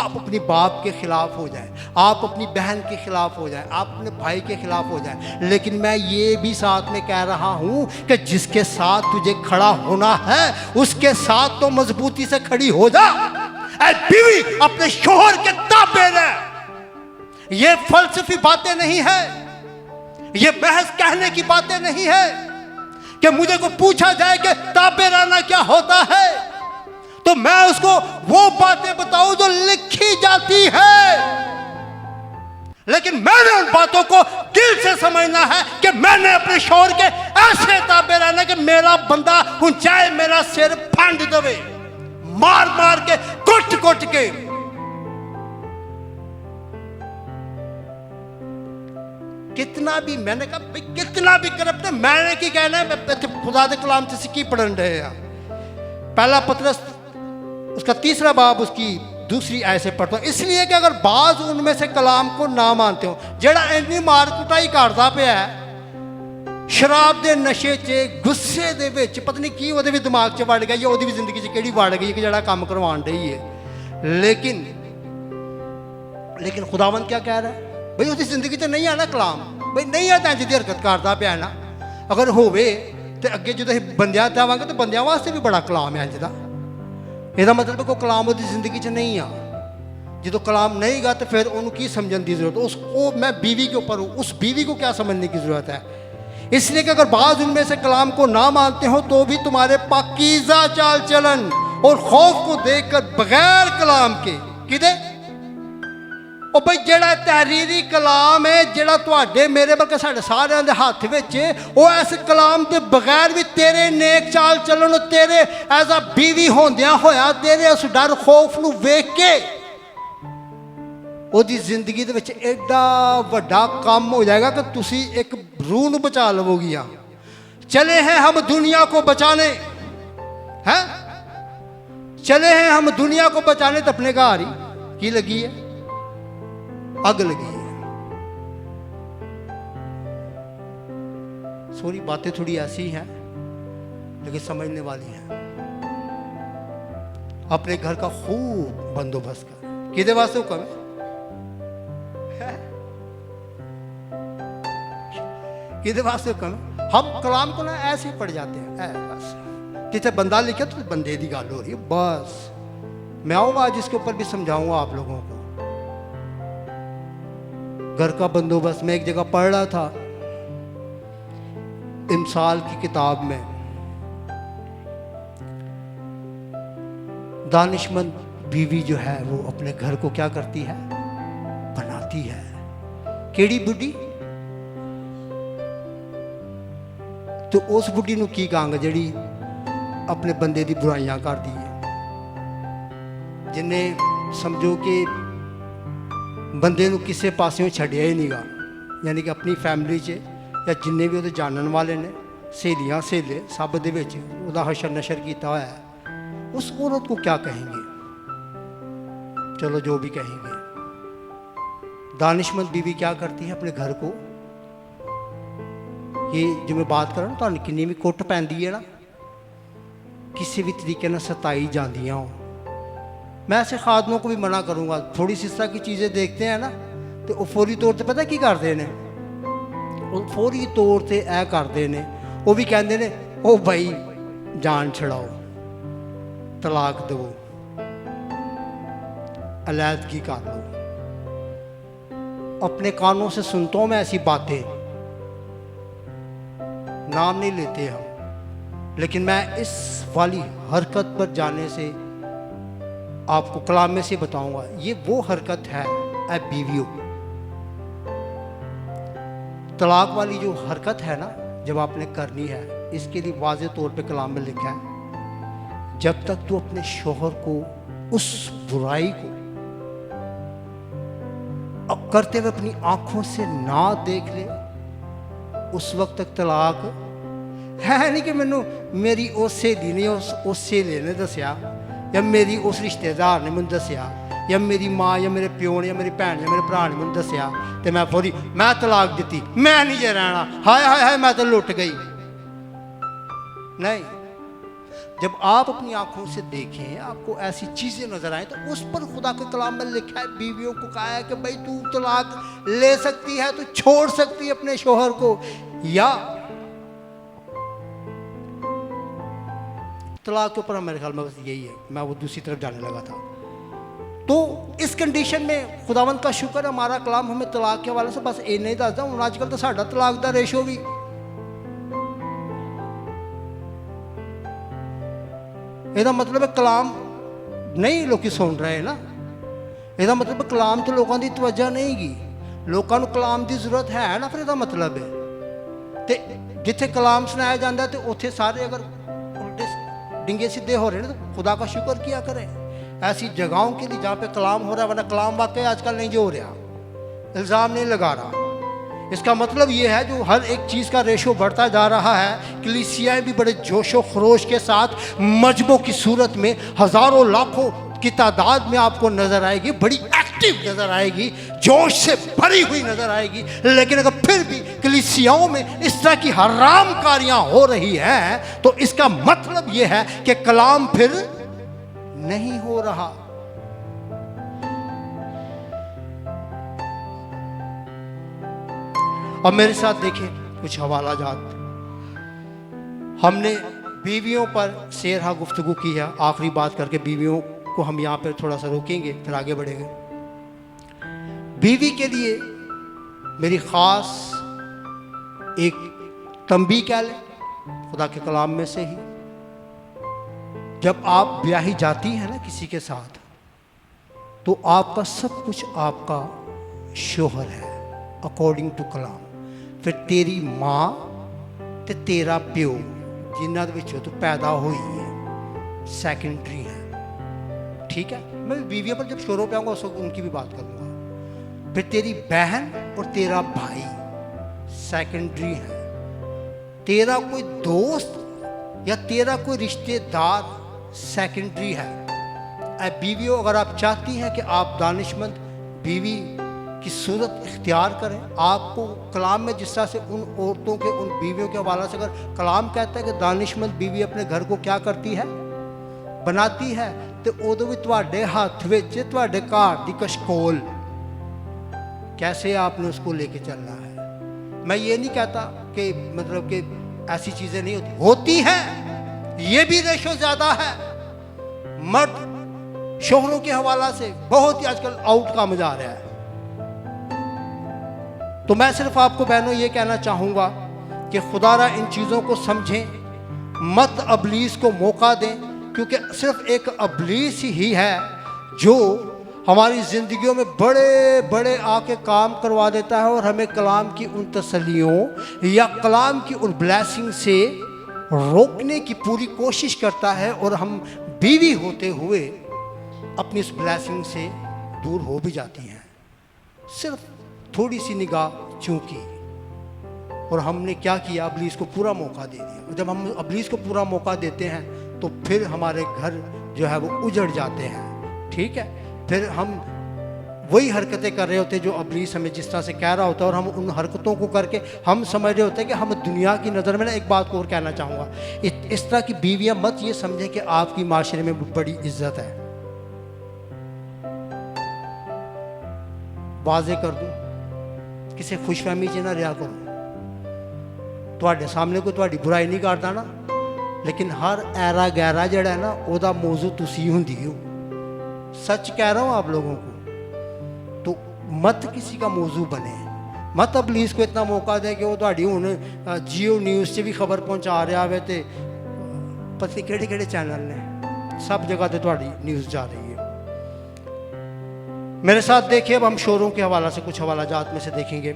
आप अपनी बाप के खिलाफ हो जाए, आप अपनी बहन के खिलाफ हो जाए, आप अपने भाई के खिलाफ हो जाए, लेकिन मैं ये भी साथ में कह रहा हूँ कि जिसके साथ तुझे खड़ा होना है उसके साथ तो मजबूती से खड़ी हो जा। ऐ बीवी अपने शोहर के ताबे रह। ये फलसफी बातें नहीं है, ये बहस कहने की बातें नहीं है कि मुझे को पूछा जाए कि ताबे रहना क्या होता है, तो मैं उसको वो बातें बताऊं जो लिखी जाती है। लेकिन मैंने उन बातों को दिल से समझना है कि मैंने अपने शोहर के ऐसे ताबे रहना कि मेरा बंदा चाहे मेरा सिर फंड दवे, मार मार के, कुट कुट के। कितना भी, मैंने कहा भाई कितना भी करप्ट है, मैंने की कहना है, खुदा के कलाम से की पढ़न रहे हैं। पहला पतरस उसका 3रा बाब उसकी 2री आयत से पढ़ता हूं, इसलिए कि अगर बाज उनमें से कलाम को ना मानते हो, जेड़ा इन्नी मार कुटाई करता पिया है, शराब के नशे च, गुस्से दे विच, पता नहीं की ਉਹਦੇ भी दिमाग च वड़ गया या ਉਹਦੀ भी जिंदगी च ਕਿਹੜੀ वड़ गई कि जेड़ा काम करवान रही है। लेकिन खुदावंद क्या कह रहा है? भाई उसकी जिंदगी च नहीं आना कलाम, भाई नहीं है तो जिहदी हरकत करता पिया ना, अगर होवे तो अगे जो बंदियां देवांगे तो बंदियां वास्ते भी बड़ा कलाम है इंज दा। ਇਹਦਾ मतलब कोई कलाम उसकी जिंदगी च नहीं आ। जो कलाम नहीं गा तो फिर उन्होंने की समझने की जरूरत, उसको मैं बीवी के ऊपर हूँ, उस बीवी को क्या समझने की जरूरत है? इसलिए कि अगर बाज उनमें से कलाम को ना मानते हो तो भी तुम्हारे पाकीज़ा चाल चलन और खौफ को देखकर बगैर कलाम के किदे ओ भाई जेड़ा तहरीरी कलाम है, जेड़ा तुहाडे मेरे बल्कि साढ़े सारे दे हाथ विच, वो इस कलाम के बगैर भी तेरे नेक चाल चलन, तेरे एज अ बीवी होंदियां होया तेरे उस डर खौफ नूं वेख के ਉਹਦੀ ਜ਼ਿੰਦਗੀ ਦੇ ਵਿੱਚ ਐਡਾ ਵੱਡਾ ਕੰਮ हो जाएगा कि तुसी एक रूह ਨੂੰ बचा लवोगियां। चले हैं हम दुनिया को बचाने, हैं चले हैं हम दुनिया को बचाने, तो अपने घर ही की लगी है, अग लगी है। सॉरी बातें थोड़ी ऐसी हैं लेकिन समझने वाली हैं। अपने घर का खूब बंदोबस्त कर। किदे वास्ते हुक्म है? किदे वास्ते हुक्म है? हम कलाम को ना ऐसे ही पढ़ जाते हैं, बस जिसे बंदा लिखे तो बंदे की गल हो रही है बस। मैं आऊंगा आज इसके ऊपर भी समझाऊंगा आप लोगों को। घर का बंदोबस्त, मैं एक जगह पढ़ रहा था इमसाल की किताब में, दानिशमंद बीवी जो है वो अपने घर को क्या करती है? बनाती है। केड़ी बुढ़ी? तो उस बुढ़ी नूं की कहांगे जिहड़ी अपने बंदे दी बुराइयां करदी है, जिन्हें समझो कि बंदे नूं किसी पासों छड्डिया ही नहींगा, यानी कि अपनी फैमिली च या जिन्ने भी उहदे जानन वाले ने, सहेलियां सहेले सब दे विच उहदा हशर नशर कीता होया है। उस औरत को क्या कहेंगे? चलो जो भी कहेंगे। दानिशमंद बीवी क्या करती है अपने घर को? ये जो मैं बात करा तो किन्नी भी कुट पैंदी है ना, किसी भी तरीके ना सताई जांदियां हो, मैं ऐसे खादमों को भी मना करूँगा। थोड़ी सी इस तरह की चीज़ें देखते हैं ना तो वो फौरी तौर पर पता की करते ने, वो फौरी तौर से ऐ करते ने, वो भी कहते ने ओ भाई जान छड़ाओ, तलाक दो, अलैदगी कर लो। अपने कानों से सुनता हूं मैं ऐसी बातें, नाम नहीं लेते हम, लेकिन मैं इस वाली हरकत पर जाने से आपको कलाम में से बताऊंगा। ये वो हरकत है ऐ बीवियों, तलाक वाली जो हरकत है ना, जब आपने करनी है, इसके लिए वाज़ेह तौर पे कलाम में लिखा है, जब तक तू अपने शोहर को उस बुराई को अब करते हुए अपनी आंखों से ना देख ले, उस वक्त तक तलाक है नहीं। कि मैनू मेरी उस सहेली ने उस सहेली ने दसिया, या मेरी उस रिश्तेदार ने मैनू दसिया, या मेरी माँ या मेरे प्यो ने या मेरी भैन या मेरे भरा ने मैनू दसिया, तो मैं फौरी मैं तलाक दी, मैं नहीं जे रहना, हाय हाय हाय मैं तो लुट गई। नहीं, जब आप अपनी आंखों से देखें, आपको ऐसी चीजें नजर आए, तो उस पर खुदा के कलाम में लिखा है, बीवियों को कहा है कि भाई तू तलाक ले सकती है, तू छोड़ सकती है अपने शोहर को, या तलाक के ऊपर मेरे ख्याल में बस यही है। मैं वो दूसरी तरफ जाने लगा था। तो इस कंडीशन में खुदावंद का शुक्र है, हमारा कलाम हमें तलाक के हवाले से बस इन्ना ही दसदा। हूँ आजकल तो साडा तलाक का रेशो भी ਇਹਦਾ मतलब है कलाम नहीं लोग सुन रहे ना, ਇਹਦਾ मतलब है कलाम तो लोगों की तवज्जो नहीं गी, लोगों को कलाम की जरूरत है ना, फिर ਇਹਦਾ मतलब है। तो जिथे कलाम सुनाया जाता है तो उत्थे सारे अगर उल्टे डिंगे सीधे हो रहे हैं तो खुदा का शुक्र किया करें ऐसी जगहों के लिए जहाँ पे कलाम हो रहा है, वरना कलाम वाकई आजकल नहीं जो हो रहा, इल्ज़ाम नहीं लगा रहा। इसका मतलब ये है जो हर एक चीज़ का रेशो बढ़ता जा रहा है, कलीसियाएं भी बड़े जोशो खरोश के साथ मजबों की सूरत में हज़ारों लाखों की तादाद में आपको नज़र आएगी, बड़ी एक्टिव नज़र आएगी, जोश से भरी हुई नज़र आएगी। लेकिन अगर फिर भी कलीसियाओं में इस तरह की हरामकारियाँ हो रही हैं तो इसका मतलब ये है कि कलाम फिर नहीं हो रहा। और मेरे साथ देखें कुछ हवाला जात, हमने बीवियों पर सेरहा गुफ्तगू की है। आखिरी बात करके बीवियों को हम यहाँ पर थोड़ा सा रोकेंगे, फिर आगे बढ़ेंगे। बीवी के लिए मेरी ख़ास एक तंबी कह लें खुदा के कलाम में से ही, जब आप ब्याही जाती हैं ना किसी के साथ, तो आपका सब कुछ आपका शोहर है अकॉर्डिंग टू कलाम। फिर तेरी माँ ते तेरा प्यो जिन्हों के तू पैदा हुई है सैकेंडरी है, ठीक है। मैं बीवियों पर जब शोरों पे आऊँगा उस वक्त उनकी भी बात करूँगा। फिर तेरी बहन और तेरा भाई सैकेंडरी है, तेरा कोई दोस्त या तेरा कोई रिश्तेदार सेकेंडरी है। बीवियों, अगर आप चाहती हैं कि आप दानिशमंद बीवी की सूरत इख्तियार करें, आपको कलाम में जिस तरह से उन औरतों के, उन बीवियों के हवाला से अगर कलाम कहता है कि दानिशमंद बीवी अपने घर को क्या करती है, बनाती है, तो उदों भी तुहाडे हाथ विच तुहाडे घर दी कशकोल कैसे आपने उसको लेके चलना है। मैं ये नहीं कहता कि मतलब कि ऐसी चीज़ें नहीं होती हैं, ये भी रेशो ज़्यादा है। मर्द शोहरों के हवाला से बहुत ही आजकल आउट काम जा रहा है। तो मैं सिर्फ आपको बहनों ये कहना चाहूँगा कि खुदारा इन चीज़ों को समझें, मत अबलीस को मौका दें, क्योंकि सिर्फ एक अबलीस ही है जो हमारी ज़िंदगियों में बड़े बड़े आके काम करवा देता है और हमें कलाम की उन तसल्लियों या कलाम की उन ब्लेसिंग से रोकने की पूरी कोशिश करता है, और हम बीवी होते हुए अपनी इस ब्लेसिंग से दूर हो भी जाती हैं। सिर्फ थोड़ी सी निगाह चूकी, और हमने क्या किया, अबलीस को पूरा मौका दे दिया। और जब हम अबलीस को पूरा मौका देते हैं तो फिर हमारे घर जो है वो उजड़ जाते हैं, ठीक है। फिर हम वही हरकतें कर रहे होते हैं जो अबलीस हमें जिस तरह से कह रहा होता है, और हम उन हरकतों को करके हम समझ रहे होते हैं कि हम दुनिया की नज़र में ना, एक बात को और कहना चाहूँगा, इस तरह की बीवियाँ मत ये समझें कि आपकी माशरे में बड़ी इज्जत है। वाजे कर दूं, किसी खुशफहमी च ना रहा करो। ਤੁਹਾਡੇ ਸਾਹਮਣੇ ਕੋਈ ਤੁਹਾਡੀ बुराई नहीं करता ना, लेकिन हर ऐरा गैरा जड़ा है ना ਉਹਦਾ मौजू तुसी ਹੁੰਦੀ हो। सच कह रहा हूँ आप लोगों को, तो मत किसी का मौजू बने, मत पुलिस को इतना मौका दे कि वो ਤੁਹਾਡੀ ਹੁਣ जियो न्यूज़ से भी खबर पहुँचा रहा है, तो पता नहीं किहड़े चैनल ने, सब जगह तो ਤੁਹਾਡੀ न्यूज़ जा रही है। मेरे साथ देखिए, अब हम शोरों के हवाला से कुछ हवाला जात में से देखेंगे।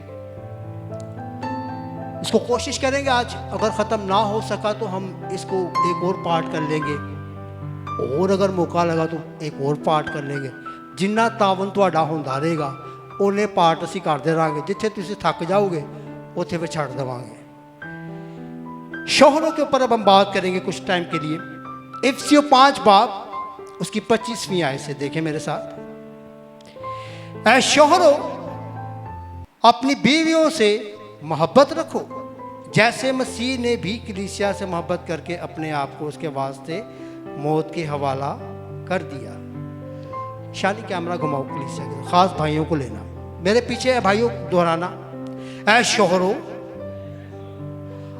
इसको कोशिश करेंगे आज, अगर ख़त्म ना हो सका तो हम इसको एक और पार्ट कर लेंगे, और अगर मौका लगा तो एक और पार्ट कर लेंगे। जिन्ना तावन तुहाडा होंदा रहेगा उन्ने पार्ट असीं करदे रहांगे, जिथे तुसीं थक जाओगे उत्थे फिर छड्ड देवांगे। शोहरों के ऊपर अब हम बात करेंगे कुछ टाइम के लिए। इफ्सियों 5 बाब उसकी 25वीं आयत से देखें मेरे साथ। ऐ शोहरों, अपनी बीवियों से मोहब्बत रखो जैसे मसीह ने भी कलीसिया से मोहब्बत करके अपने आप को उसके वास्ते मौत के हवाला कर दिया। शानी कैमरा घुमाओ कलीसिया के खास भाइयों को लेना, मेरे पीछे है भाइयों, दोहराना। ऐ शोहरों,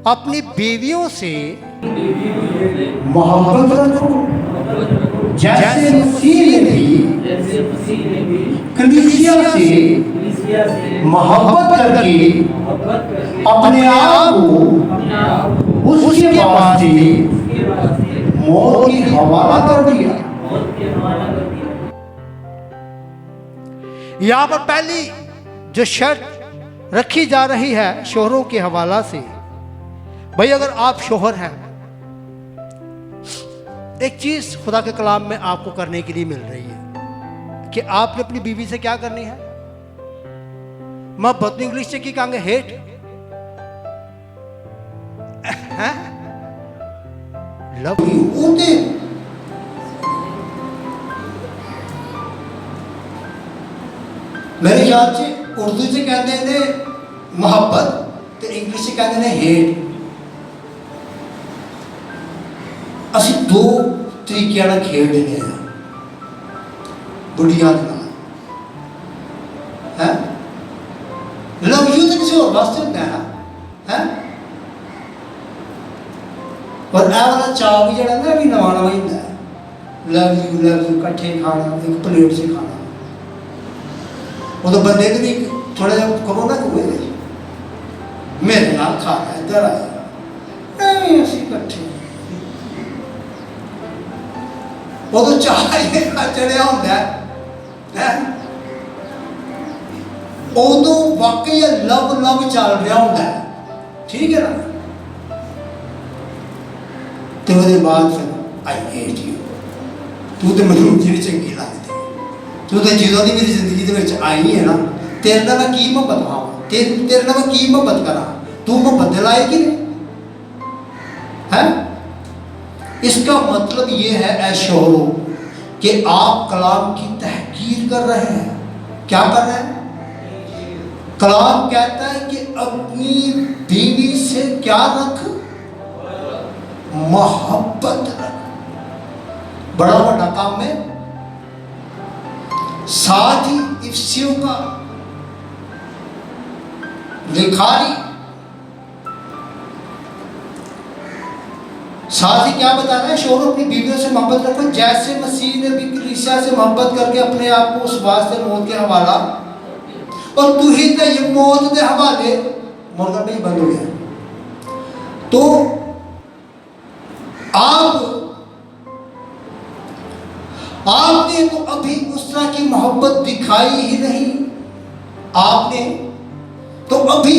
अपनी बीवियों से मोहब्बत रखो जैसे मसीह ने भी कलीसिया से मोहब्बत करके अपने आप को उसके वास्ते मौत की हवाला कर दिया। यहाँ पर पहली जो शर्त रखी जा रही है शोहरों के हवाला से, भाई अगर आप शोहर हैं, एक चीज खुदा के कलाम में आपको करने के लिए मिल रही है कि आपने अपनी बीवी से क्या करनी है। मोहब्बत इंग्लिश से की कहेंगे, हेट है, लव यू। मेरे ख्याल से उर्दू से कहते हैं मोहब्बत, तो इंग्लिश से कहते हैं हेट। ਅਸੀਂ 2 ਤਰੀਕਿਆਂ ਨਾਲ ਖੇਡ ਰਹੇ ਹਾਂ ਬੁੱਢੀਆਂ ਦੇ ਨਾਲ, ਹੈ ਲਵ ਯੂ ਤਾਂ ਕਿਸੇ ਹੋਰ ਵਾਸਤੇ ਹੁੰਦਾ ਹੈ, ਹੈ ਪਰ ਇਹ ਵਾਲਾ ਚਾਅ ਵੀ ਜਿਹੜਾ ਨਾ ਵੀ ਨਵਾਂ ਨਵਾਂ ਹੀ ਹੁੰਦਾ ਹੈ। ਲਵ ਯੂ ਇਕੱਠੇ ਖਾਣਾ, ਇੱਕ ਪਲੇਟ 'ਚ ਖਾਣਾ, ਉਦੋਂ ਬੰਦੇ ਨੂੰ ਵੀ ਥੋੜਾ ਜਿਹਾ ਕਹੋ ਨਾ ਕੋਈ ਮੇਰੇ ਨਾਲ ਖਾਣਾ, ਇੱਧਰ ਆ ਨਹੀਂ ਅਸੀਂ ਇਕੱਠੇ। उदो चाह चढ़िया होंगे है, उदो वाकई लव लव चल रहा होंगे, ठीक है ना। तो वो बाद फिर आई हेट यू, तू तो मैनू जी चंगी लगती, तू तो जो की मेरी जिंदगी के आई है ना, तेरे नाल मैं की मुहब्बत पावा, तेरे नाल मैं की मुहब्बत करा, तू मुहब्बत दे लायक ही नहीं है। इसका मतलब ये है ऐ शोहरों कि आप कलाम की तहकीर कर रहे हैं। क्या कर रहे हैं? कलाम कहता है कि अपनी बीवी से क्या रख, मोहब्बत रख। बड़ा बड़ा काम है। साथ ही इफ्सियों का लिखारी साथ ही क्या बता रहा है, शोहरों अपनी बीवियों से मोहब्बत रखो जैसे मसीह ने भी कलीसिया से मोहब्बत करके अपने आप को उस वास्ते मौत के हवाला, और तू ही तो ये मौत के हवाले मुर्गा नहीं बंद हो गया। तो आपने तो अभी उस तरह की मोहब्बत दिखाई ही नहीं, आपने तो अभी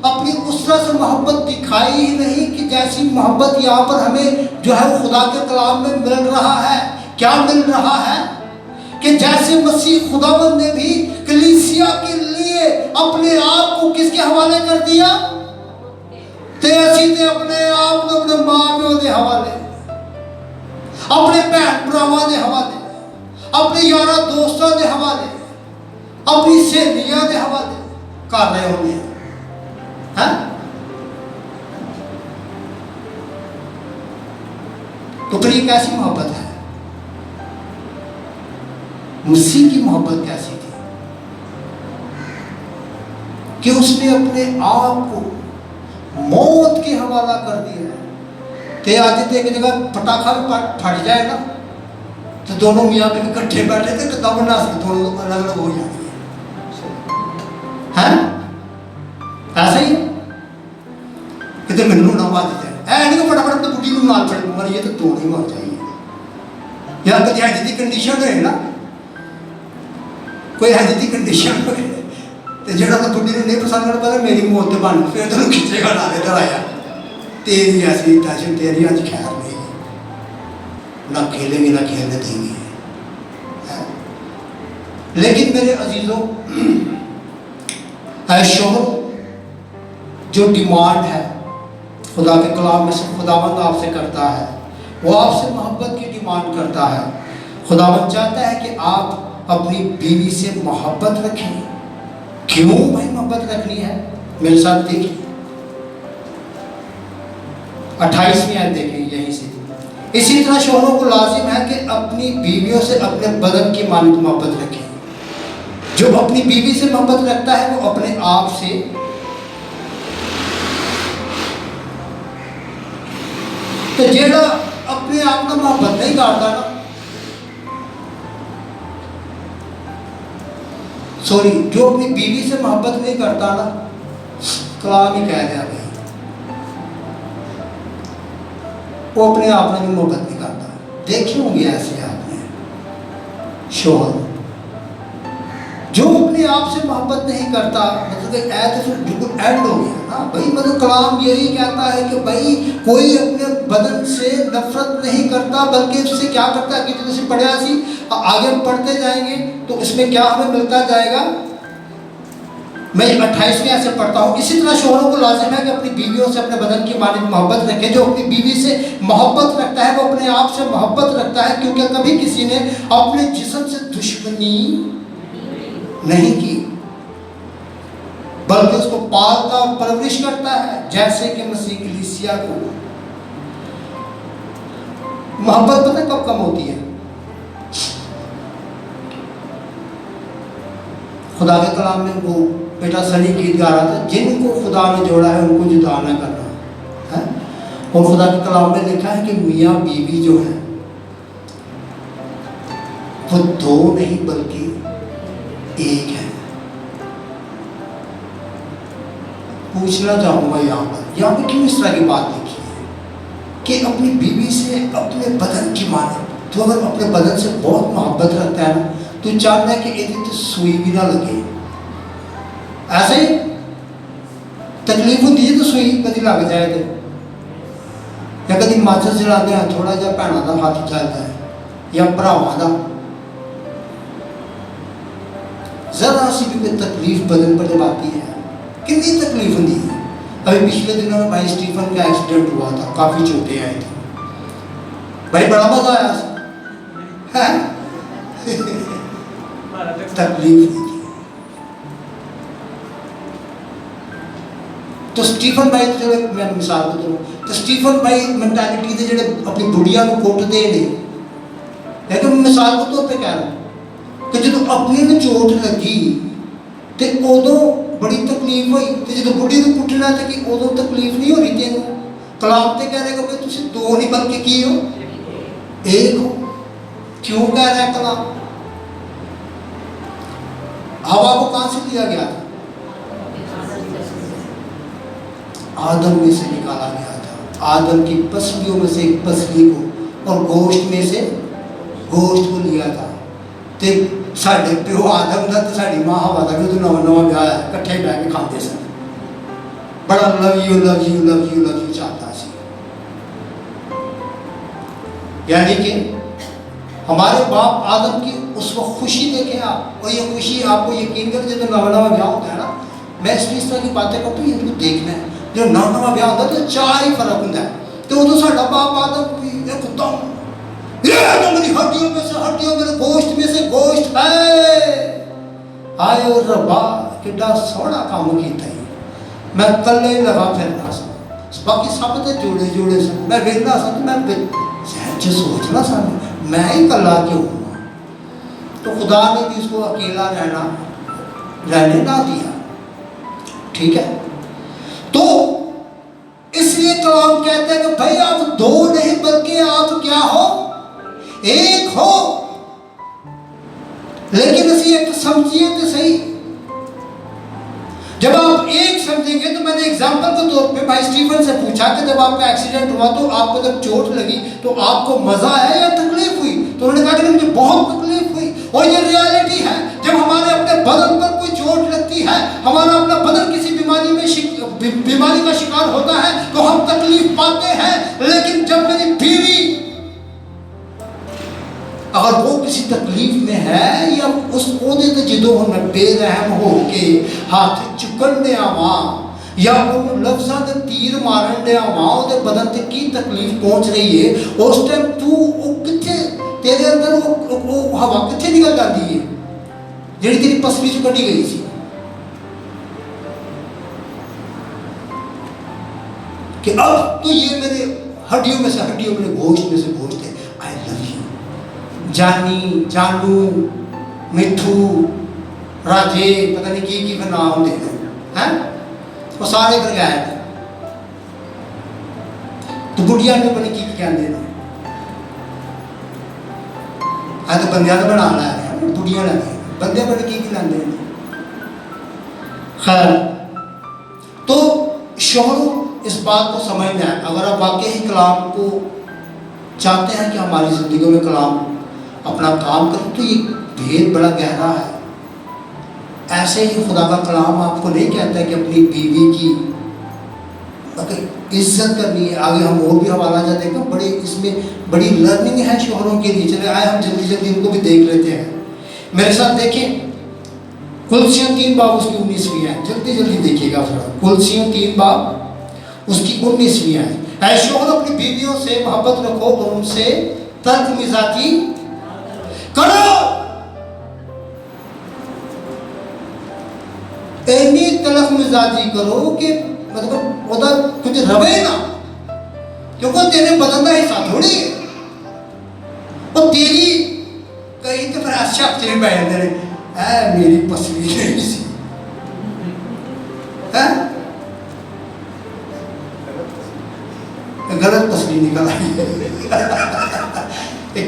अपनी उस तरह से मोहब्बत दिखाई ही नहीं कि जैसी मोहब्बत यहाँ पर हमें जो है वो खुदा के कलाम में मिल रहा है। क्या मिल रहा है कि जैसे मसीह खुदावंद ने भी कलीसिया के लिए अपने आप को किसके हवाले कर दिया, ते असी ते अपने आप को अपने मां प्यो के हवाले, अपने भैन भरावां के हवाले, अपने यारा दोस्तों के हवाले, अपनी सहेलियां के हवाले कर रहे होंगे। तो फिर ये कैसी मोहब्बत है? मसीह की मोहब्बत कैसी थी? कि उसने अपने आप को मौत के हवाला कर दिया है। ते आज तो एक जगह पटाखा भी फट जाए ना तो दोनों मियाँ बीवी इकट्ठे बैठे थे कितना बना सकते, दोनों अलग अलग हो जाती है। ऐसा ही कितने मैनू ना बात है नहीं तो फटाफट तो बुढ़ी को मार पड़े मर ये तो दोनों ही मर जाइए। या कभी ऐसी की कंडीशन है ना, कोई ऐसी की कंडीशन हो तो जो तो बुढ़ी ने नहीं पसंद कर पता मेरी मौत तो बन फिर तो खिंचेगा ना इधर आया तेरी ऐसी टेंशन तेरी आज खैर नहीं ना खेलेंगे ना खेलने देंगे। लेकिन मेरे अजीजों शोहर जो डिमांड है खुदा के कलाम में से खुदावंद आपसे करता है, वो आपसे मोहब्बत की डिमांड करता है। खुदावंद चाहता है कि आप अपनी बीवी से मोहब्बत रखें। क्यों भाई मोहब्बत रखनी है? मेरे साथ देखिए 28वीं आयत देखिए यहीं से। इसी तरह शोहरों को लाजिम है कि अपनी बीवियों से अपने बदन की मानद मोहब्बत रखें। जो अपनी बीवी से मोहब्बत रखता है वो अपने आप से तो जेड़ा अपने आप का मोहब्बत नहीं करता ना, सॉरी जो अपनी बीवी से मोहब्बत नहीं करता ना, कलाम ही कह दिया भाई वो अपने आप में भी मोहब्बत नहीं करता। देखे होंगे ऐसे आपने शोहर जो अपने आप से मोहब्बत नहीं करता, मतलब तो फिर बिल्कुल एंड हो गया ना भाई। मतलब कलाम यही कहता है कि भाई कोई अपने बदन से नफरत नहीं करता बल्कि उससे क्या करता है कि जैसे पढ़ा सी आगे हम पढ़ते जाएंगे तो इसमें क्या हमें मिलता जाएगा। मैं 28वें ऐसे पढ़ता हूँ। इसी तरह शोहरों को लाजिम है कि अपनी बीवियों से अपने बदन की मानिद मोहब्बत रखे। जो अपनी बीवी से मोहब्बत रखता है वो अपने आप से मोहब्बत रखता है, क्योंकि कभी किसी ने अपने जिस्म से दुश्मनी नहीं की बल्कि उसको पालता और परवरिश करता है, जैसे कि मसीह कलीसिया को। मोहब्बत पता कब कम होती है? खुदा के कलाम में वो बेटा सनी गीत गा रहा था, जिनको खुदा ने जोड़ा है उनको जुदा ना करना है। और खुदा के कलाम में लिखा है कि मियाँ बीवी जो है वो दो नहीं बल्कि एक है। पूछना चाहूंगा यहाँ पे क्यों इस तरह की बात लिखी है कि अपनी बीवी से अपने बदन की माने। तो अगर अपने बदन से बहुत मोहब्बत रखता है ना तो चाहता है कि एक तो सुई भी ना लगे। ऐसे ही तकलीफ होती है तो सुई कभी लग जाए तो, या कभी माचिस जलाते हैं थोड़ा जहा भैनों का हाथ चलता है या भरावां का जरा सी भी कोई तकलीफ बदन पर जब आती है कितनी तकलीफ होती है। अभी पिछले दिनों में भाई स्टीफन का एक्सीडेंट हुआ था, काफी चोटें आई थी भाई, बड़ा मजा आया है तकलीफ थी। तो स्टीफन भाई जो मैं मिसाल को दूं तो स्टीफन भाई मेंटालिटी दे जेडे अपनी बुढ़िया को कुटते ने, लेकिन मिसाल को तौर पे कह रहा कि जो अपनी में चोट लगी तो उदों बड़ी तकलीफ हुई, तो जो बुढ़ी को कुटना तो कि उदों तकलीफ नहीं हो रही तेन। कलाम तो कह रहे भाई तुम दो नहीं बल्कि की हो एक हो। क्यों कह रहा है कलाम? हवा को कहां से लिया गया था? आदम में से निकाला गया था। आदम की पसलियों में से एक पसली को और गोश्त में से गोश्त को लिया था। ते साढ़े प्यो आदम का तो साड़ी मां हवा का भी तो नवा नवा ब्याह है, कट्ठे बह के खाते सन, बड़ा love you love you love you love you चाहता सी। यानी कि हमारे बाप आदम की उस वक्त खुशी देखे आप, और ये खुशी आपको यकीन कर जब नवा नवा ब्याह होता है ना, मैं इस तरह की बातें करता हूँ, इनको देखना है। जब नवा नवा ब्याह होता है तो चार ही फर्क होता है। तो उदों साडा बाप आदम भी कुत्ता मेरी हड्डियों में से हड्डियों, मेरे गोश्त में से गोश्त है। आए और रब्बा कितना सोहना काम किया। मैं कल्ले ही लगा फिरना सा, बाकी सब तो जोड़े जोड़े सन। मैं वेखना सा तो मैं सहज सोचना सा मैं ही कला क्यों हुआ। तो खुदा ने भी उसको अकेला रहने ना दिया। ठीक है, तो इसलिए कलाम कहते हैं कि भाई आप दो नहीं बल्कि आप क्या हो, एक हो। लेकिन असी एक समझिए तो सही, जब आप एक समझेंगे तो मैंने एग्जांपल के तौर पे भाई स्टीफन से पूछा कि जब आपका एक्सीडेंट हुआ तो आपको जब चोट लगी तो आपको मजा आया या तकलीफ हुई? तो उन्होंने कहा कि मुझे बहुत तकलीफ हुई। और ये रियलिटी है, जब हमारे अपने बदन पर कोई चोट लगती है, हमारा अपना बदन किसी बीमारी का शिकार होता है तो हम तकलीफ पाते हैं। लेकिन जब मेरी बीवी अगर वो किसी तकलीफ में है या उस ओदे ते जदों हम बेरहम हो के हाथ चुकन दे आवा या उन लफ्ज़ां दे तीर मारन दे आवा, ओदे बदन ते की तकलीफ पहुंच रही है, उस टाइम तू किथे तेरे अंदर वो हवा किथे निकल जाती है जेड़ी तेरी पसली चो कटी गई थी कि अब तो ये मेरे हड्डियों में से हड्डियों, मेरे गोश्त में से गोश्त है। आई लव यू जानी, जानू, मिठू, राजे, पता नहीं की नाम होंगे हैं, वो सारे करके आए थे। तो बुढ़िया ने पता की कहते हैं, आज तो बंदिया तो बना लाया है, बुढ़िया लगे बंदे पता की लाते हैं। खैर, तो शोहरों इस बात को समझना है, अगर आप वाकई ही कलाम को चाहते हैं कि हमारी जिंदगी में कलाम अपना काम करें, तो ये भेद बड़ा गहरा है। ऐसे ही खुदा का कलाम आपको नहीं कहता है कि अपनी बीवी की इज्जत करनी है। आगे हम और भी हवाला जा देखें, बड़े इसमें बड़ी लर्निंग है शोहरों के लिए। चले आए हम जल्दी जल्दी इनको भी देख लेते हैं। मेरे साथ देखें कुलसियों 3 बाब उसकी 19वीं है, जल्दी जल्दी देखिएगा थोड़ा। कुलसियों 3 बाब उसकी 19वीं है। ऐ शोहर अपनी बीवियों से मोहब्बत रखो और उनसे तर्क मिजाजी करो। इतनी तलख मिजाजी करो कि मतलब ओदा कुछ रवे ना, क्योंकि तेरे बदन का हिस्सा थोड़ी है। और तेरी कहीं तो फिर अच्छा तेरे बैठ दे ऐ मेरी पसली नहीं सी है, गलत तस्वीर निकल आई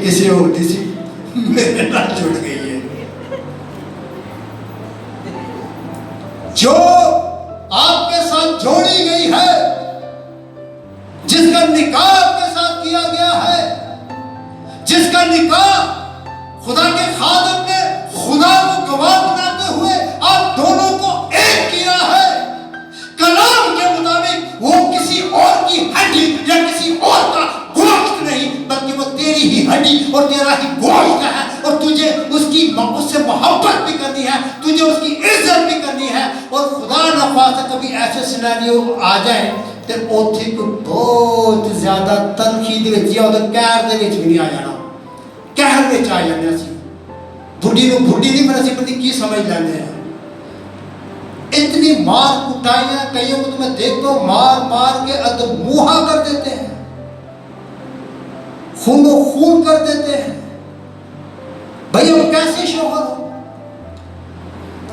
किसी और सी मेरे नाल जुड़ गई है। जो आपके साथ जोड़ी गई है, जिसका निकाह आपके साथ किया गया है, जिसका निकाह खुदा के खादिम ने खुदा को गवाह बनाते हुए आप दोनों को एक किया है, कलाम के मुताबिक वो किसी और की हड्डी या किसी और का गोश्त नहीं, बल्कि वो तेरी ही हड्डी और तेरा ही गोश्त है। और तुझे उससे मोहब्बत भी करनी है, तुझे उसकी इज्जत भी करनी है। और खुदा न खास्ता कभी ऐसे सिनेरियो आ जाए तो उथे को बहुत ज्यादा तनखी दे विच या उधर कहर दे विच भी नहीं आ जाना, कहर विच आ जाने असीं बुढ़ी नहीं पर असीं पता की समझ लैंदे हैं। इतनी मार कुटाइयां कईयों को तो मैं देखता हूँ मार मार के अधमुहा कर देते हैं, खूनो खून कर देते हैं। भाई अब कैसे शौहर हो?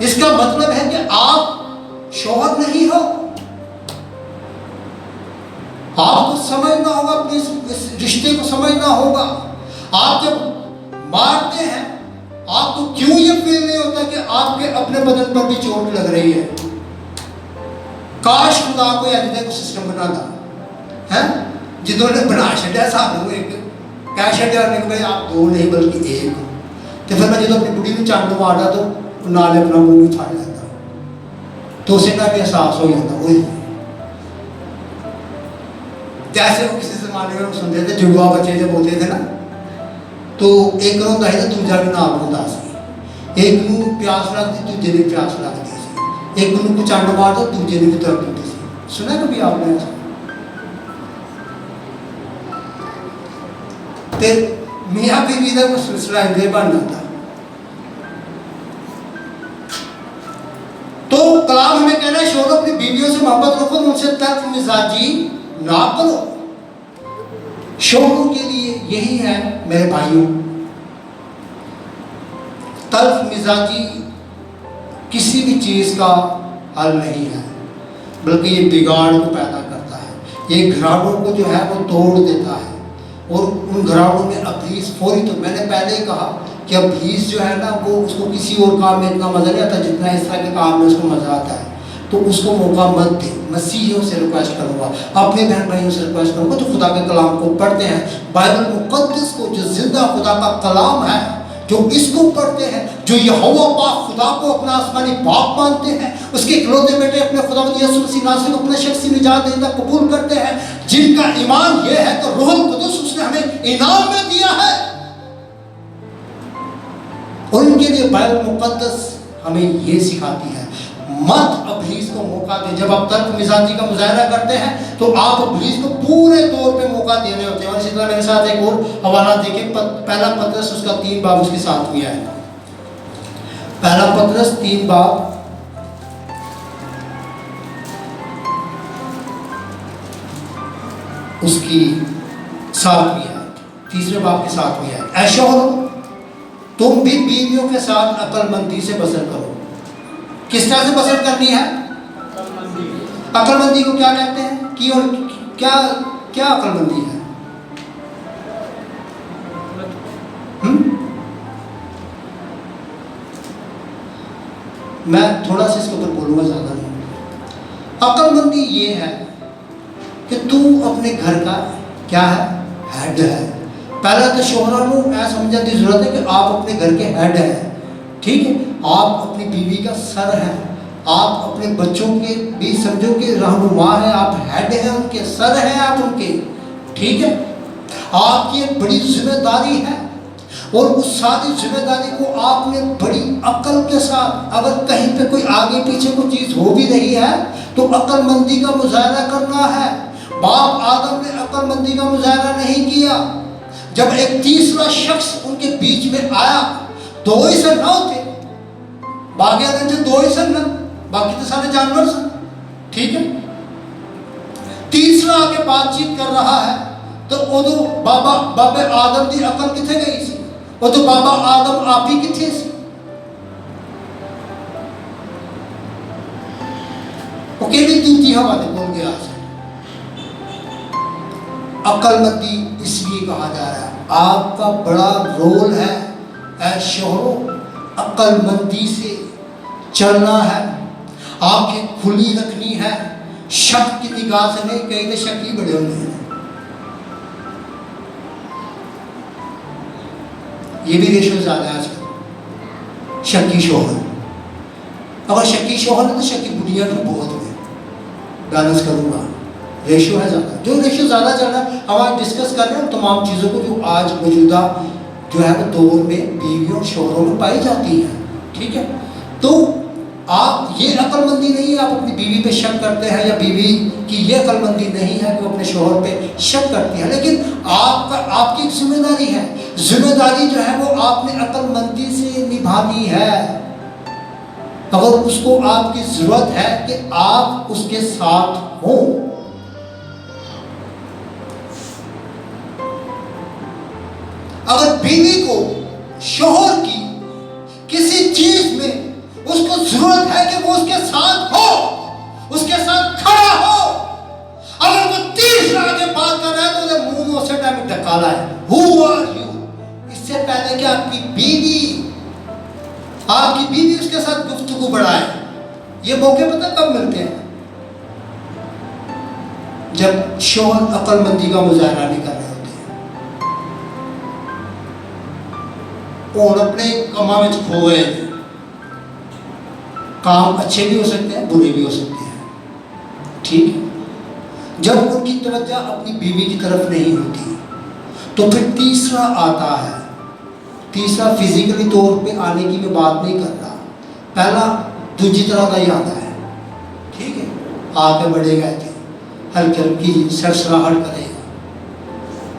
इसका मतलब है कि आप शौहर नहीं हो। आपको समझना होगा, अपने इस रिश्ते को समझना होगा। आप जब मारते हैं आपको क्यों ये फील नहीं होता कि आपके अपने बदन पर भी चोट लग रही है? काश खुदा को ऐसे को सिस्टम बनाता है जिन्होंने बना छड़िया सानू एक कह छड़िया ने भाई आप दो नहीं बल्कि एक हो। तो फिर मैं जो अपनी बुढ़ी में चंड मारदा तो नाले अपना मुंह भी फाड़ लेता, तो उसे का भी एहसास हो जाता। वही जैसे वो किसी जमाने में सुनते थे जुड़वा बच्चे जब होते थे ना, तो एक रोंदा है तो दूजा भी नाल रोंदा सी, एक नूं प्यास लगती दूजे ने प्यास लगती सी, एक नूं को चंड मारदा दूजे ने भी दर्द होती सी। सुना कभी आपने ऐसा? ते मियाँ बीवी का कुछ सिलसिला इधर बन जाता। तो कलाम हमें कहना है शोहरों अपनी बीवियों से मोहब्बत रखो, उनसे तर्क मिजाजी ना करो। शोहरों के लिए यही है मेरे भाइयों, तर्क मिजाजी किसी भी चीज का हल नहीं है। बल्कि ये बिगाड़ को पैदा करता है। ये घरानों को जो है वो तोड़ देता है, और उन घरानों में अब्लीस फौरी, तो मैंने पहले ही कहा कि अब्लीस जो है ना वो उसको किसी और काम में इतना मज़ा नहीं आता जितना इस तरह के काम में उसको मज़ा आता है। तो उसको मौका मत दे। मसीहियों से रिक्वेस्ट करूँगा, अपने बहन भाइयों से रिक्वेस्ट करूँगा जो खुदा के कलाम को पढ़ते हैं, बाइबल मुक़द्दस को, जो जिंदा खुदा का कलाम है, जो इसको पढ़ते हैं, जो यहोवा पाक खुदा को अपना आसमानी बाप मानते हैं, उसके इकलौते बेटे अपने खुदावंद यीशु मसीह नासरी को अपने शख्सी निजात देता कबूल करते हैं, जिनका ईमान यह है कि रूहुल कुदुस उसने हमें इनाम में दिया है, और उनके लिए बाइबल मुक़द्दस हमें ये सिखाती है, मत अब्लीस को मौका दे। जब आप तर्क मिजाजी का मुजाहरा करते हैं तो आप अब्लीस को पूरे तौर पे मौका देने होते हैं। और इसी तरह मेरे साथ एक और हवाला देखें, पहला पतरस उसका 3 बाब उसके साथ में है। पहला पतरस 3 बाब उसकी 7वीं आयत, तीसरे बाब के 7वीं आयत, ऐशो तुम भी बीवियों के साथ अक्लमंदी से बसर करो। किस तरह से बसर करनी है? अक्लमंदी को क्या कहते हैं कि, और क्या क्या अक्लमंदी है? मैं थोड़ा सा इसके ऊपर बोलूँगा, ज़्यादा नहीं। अक्लमंदी ये है कि तू अपने घर का क्या है? हेड है। पहला तो शोहरा को ऐसा समझने की जरूरत है कि आप अपने घर के हेड हैं, ठीक है। आप अपनी बीवी का सर हैं, आप अपने बच्चों के भी समझो कि रहनुमा है, आप हेड हैं उनके, सर हैं आप उनके, ठीक है। आपकी एक बड़ी जिम्मेदारी है, और उस सारी जिम्मेदारी को आपने बड़ी अक्ल के साथ, अगर कहीं पे कोई आगे पीछे कोई चीज़ हो भी रही है तो अक्लमंदी का मुजाहरा करना है। बाप आदम ने अक्लमंदी का मुजाहरा नहीं किया। जब एक तीसरा शख्स उनके बीच में आया, 2 ही सर ना होते, बाकी आदमी 2 ही सर ना, बाकी तो सारे जानवर सर, ठीक है। तीसरा आके बातचीत कर रहा है तो उदो बाबे आदम की अकल किथे गई सी, उदो बाबा आदम आप ही किथे सी, वो केवल दूती हवा ने बोल गया। अक्लमंदी इसलिए कहा जा रहा है, आपका बड़ा रोल है ऐ शोहरों, अक्लमंदी से चलना है, आंखें खुली रखनी है, शक की निगाह से नहीं। कहीं तो शक ही बड़े होने हैं। ये भी रेशो ज्यादा है आजकल, शक्की शोहर। अगर शक्की शोहर है तो शक्की बुढ़िया भी बहुत हुए, बैलेंस करूंगा, रेशो है ज़्यादा। जो रेशो ज़्यादा चल रहा है, हम आज डिस्कस कर रहे हैं तमाम चीज़ों को जो आज मौजूदा जो है वो दौर में बीवियों और शोहरों में पाई जाती है, ठीक है। तो आप ये अक्लमंदी नहीं है आप अपनी बीवी पे शक करते हैं, या बीवी की ये अक्लमंदी नहीं है कि वो अपने शोहर पे शक करती है, लेकिन आपकी एक जिम्मेदारी है। जिम्मेदारी जो है वो आपने अक्लमंदी से निभानी है। अगर उसको आपकी जरूरत है कि आप उसके साथ हो, अगर बीवी को शोहर की किसी चीज में उसको जरूरत है कि वो उसके साथ हो, उसके साथ खड़ा हो, अगर वो तीसरा आगे बात कर रहा है तो उसके मुंह में उसे टाइम ढकाला है, Who are you? इससे पहले कि आपकी बीवी उसके साथ गुफ्तगू बढ़ाए। ये मौके पता कब मिलते हैं? जब शोहर अक्लमंदी का मुजाहरा नहीं कर रहे होते हैं, और अपने कमा में खो गए। काम अच्छे भी हो सकते हैं, बुरे भी हो सकते हैं, ठीक है। जब उनकी तवज्जो अपनी बीवी की तरफ नहीं होती तो फिर तीसरा आता है। तीसरा फिजिकली तौर पे आने की मैं बात नहीं कर रहा, पहला दूसरी तरह का ही आता है, ठीक है। आगे बढ़ेगा, हल्की हल्की सरसराहट करेगा,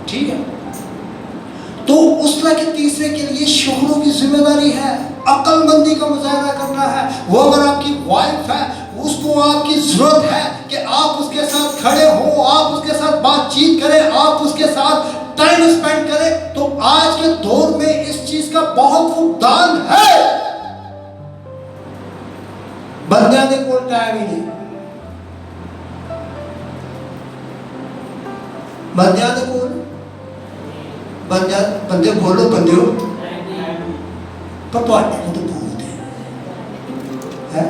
ठीक है। तो उस तरह के तीसरे के लिए शोहरों की जिम्मेदारी है अक्लमंदी का मुजाहरा करना है। वो अगर आपकी वाइफ है, उसको आपकी जरूरत है कि आप उसके साथ खड़े हो, आप उसके साथ बातचीत करें, आप उसके साथ टाइम स्पेंड करें। तो आज के दौर में इस चीज का बहुत फुकदान है। बंदे ने कोई टाइम ही नहीं, बंदियां दे कोल बंदे बोलो बंदे हो पर तुहाडे कोल तो बहुत है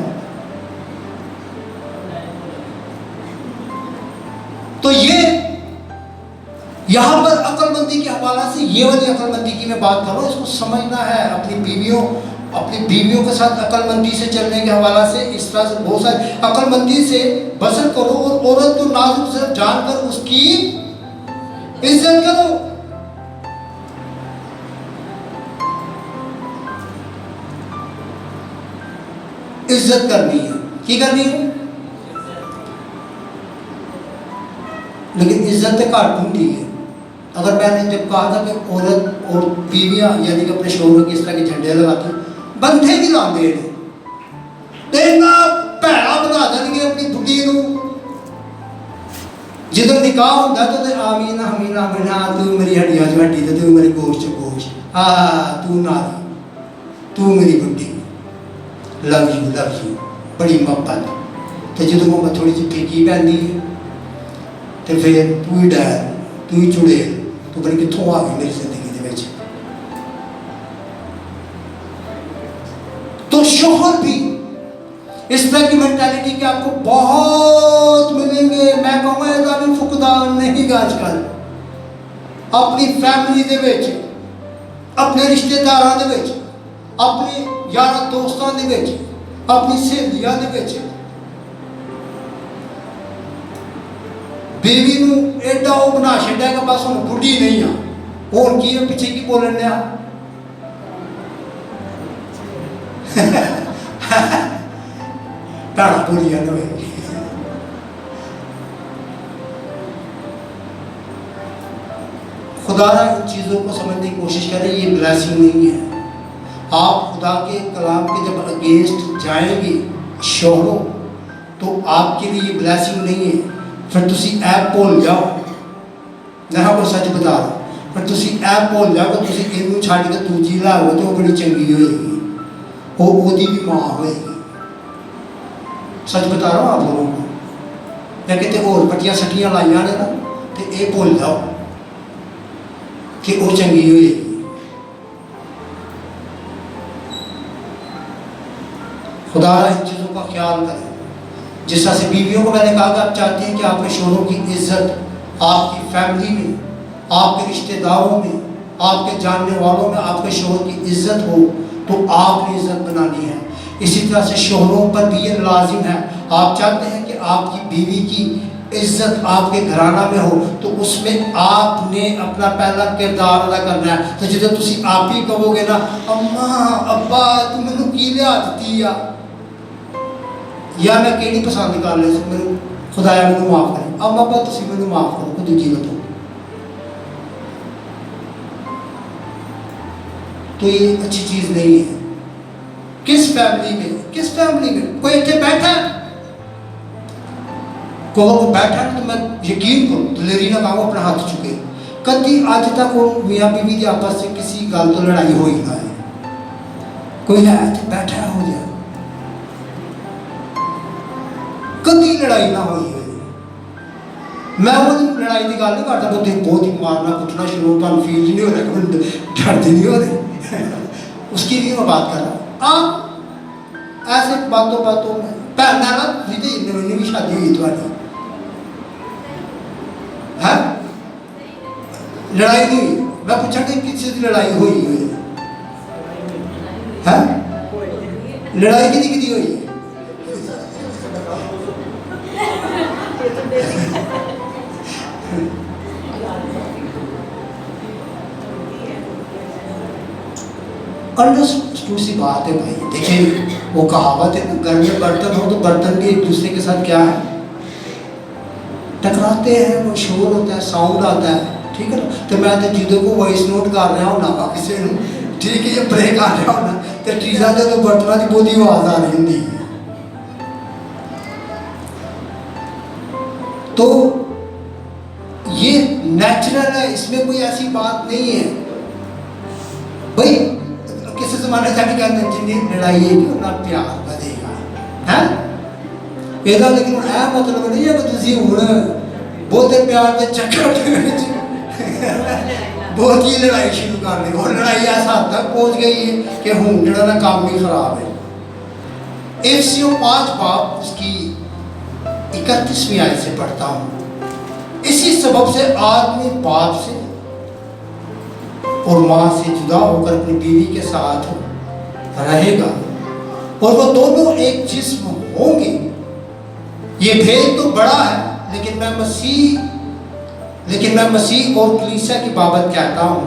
तो ये यहां पर अक्लमंदी के हवाला से ये वाली अक्लमंदी की मैं बात कर रहा हूं, इसको समझना है। अपनी बीवियों के साथ अक्लमंदी से चलने के हवाला से इस तरह से बहुत सारे अक्लमंदी से बसर करो और औरत को नाजुक से जानकर उसकी इज्जत करो। इज्जत करनी है, की करनी है, लेकिन इज्जत तो घट होती है। अगर मैंने जब कहा था कि औरत और बीवियां यानी कि अपने शोहरों की इस तरह के झंडे लगाते बंधे भी लाते हैं तो इतना भैड़ा बना देंगे अपनी बुढ़ी को। जो निकाह होता तो आमीना हमीना हमीना तू मेरी हड्डियां च हड्डी तो तू मेरी गोश्त च गोश्त, तू नारी तू मेरी बुढ़ी, लव यू बड़ी मोहब्बत। तो जो मोहब्बत थोड़ी जी फीकी पैंदी है तो फिर तू ही डर तू ही चुड़ेल तू पता कितों आ गई मेरी जिंदगी दे विच। तो शोहर भी इस तरह की मेंटालिटी के आपको बहुत मिलेंगे। मैं कहूँगा इसका भी फुकदान नहीं गा आजकल अपनी फैमिली दे विच, अपने रिश्तेदारों दे विच, अपने यार दोस्तों दे विच, अपनी सहेलियां दे विच बीवी नू एडा वो बना छड्या कि बस हुण बुढ़ी नहीं आ होर की पीछे की बोलन दिया भैड़ा बोलिया ना खुदा इन चीज़ों को समझने की कोशिश करें। ये ब्लेसिंग नहीं है। आप खुदा के कलाम के जब अगेंस्ट जाएंगे शोहरों तो आपके लिए ये ब्लेसिंग नहीं है। फिर तुसी ऐप भूल जाओ, मैं आपको सच बता रहा, फिर तुसी ऐप भूल जाओ कि तुसी इनू छड़ के दूजी लाओ तो बड़ी चंगी होएगी, ओदी भी मां होएगी। सच बता रहा हूँ आप लोगों को। मैं कितने होर पट्टियां सट्टियां लाइया ने ना तो ये भूल जाओ कि वो चंगी होएगी। खुदा इन चीज़ों का ख्याल करें। जिस तरह से बीवियों को मैंने कहा कि आप चाहते हैं कि आपके शोहरों की इज्जत आपकी फैमिली में, आपके रिश्तेदारों में, आपके जानने वालों में आपके शोहर की इज्जत हो तो आपने इज्जत बनानी है। इसी तरह से शोहरों पर भी ये लाजिम है। आप चाहते हैं कि आपकी बीवी की इज्जत आपके घराना में हो तो उसमें आपने अपना पहला किरदार अदा करना है। तो जो तुम आप ही कहोगे ना अम्मा अब्बा तू मैनू की लिया दी या मैं कहीं पसंद कर ले मैं खुदाया मैनू माफ़ करें, अम्मा अब्बा तुम मैनू माफ़ करो कोई दूजी बताओ। तो ये अच्छी चीज़ नहीं है। किस फैमिली में कोई इतने बैठा है को बैठा तो मैं यकीन करो दिलेरी ना कहूँ अपना हाथ चुके कभी अज तक वो मियाँ बीवी के आपस में किसी गल तो लड़ाई हो ही ना है। कोई है बैठा हो जाए कभी लड़ाई ना हुई है। मैं वो लड़ाई की गल नहीं करता बहुत ही मारना कुटना शुरू तो फील नहीं हो रहा डरते नहीं हो रहे उसकी भी मैं बात कर रहा। आप ऐसे बातों में भैन मैंने भी शादी हुई थोड़ी है लड़ाई नहीं हुई। मैं पूछा कि किसी की लड़ाई हुई है लड़ाई कितनी हुई अंडरस्टूड सी बात है भाई। देखिए वो कहावत है ना घर में बर्तन हो तो बर्तन भी एक दूसरे के साथ क्या है टकराते हैं, वो शोर होता है साउंड आता है ठीक है ना। तो मैं तो जिदों को वॉइस नोट कर रहा हूँ ना किसी ठीक है ये ब्रेक आ रहा हूँ ना तो चीज़ा तो बर्तनों की बहुत ही आवाज़ आ रही होंगी। तो ये नेचुरल है, इसमें कोई ऐसी बात नहीं है भाई। किसी जमाने जाके कहते जिन्हें लड़ाई है ना प्यार बढ़ेगा है ਇਹਦਾ लेकिन ਇਹ मतलब नहीं है कि तुम हूँ ਬਹੁਤੇ ਪਿਆਰ ਦੇ ਚੱਕਰ ਦੇ ਵਿੱਚ ਬਹੁਤ ਹੀ ਲੜਾਈ ਸ਼ੁਰੂ ਕਰ ਲਈ और लड़ाई ऐसा हद तक पहुंच गई है कि हूँ जड़ा ना काम भी खराब है। एफएसियों 5 बाब उसकी 31वीं आयत से पढ़ता हूँ। इसी सबब से आदमी बाप से और माँ से जुदा होकर अपनी बीवी के साथ रहेगा और वो दोनों एक जिस्म होंगे। ये भेद तो बड़ा है, लेकिन मैं मसीह और कलीसिया की बाबत कहता हूँ।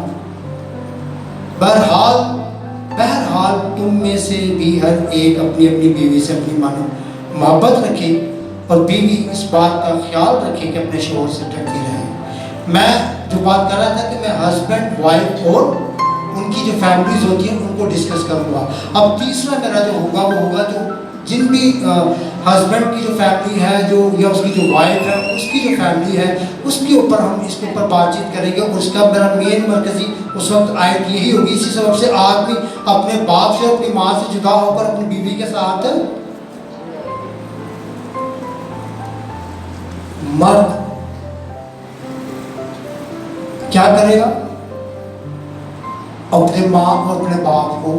बहरहाल तुम में से भी हर एक अपनी अपनी बीवी से अपनी मानो मोहब्बत रखे और बीवी इस बात का ख्याल रखे कि अपने शोहर से ढकी रहे। मैं जो बात कर रहा था कि मैं हस्बैंड वाइफ और उनकी जो फैमिलीज होती हैं उनको डिस्कस करूँगा। अब तीसरा मेरा जो होगा वो होगा जो जिन भी हस्बैंड की जो फैमिली है जो या उसकी जो वाइफ है उसकी जो फैमिली है उसके ऊपर हम इसके ऊपर बातचीत करेंगे। और उसका मेरा मेन मरकजी उस वक्त आयत यही होगी। इसी सबब से आदमी अपने बाप से अपनी माँ से जुदा होकर अपनी बीवी के साथ मर्द क्या करेगा? अपने माँ और अपने बाप को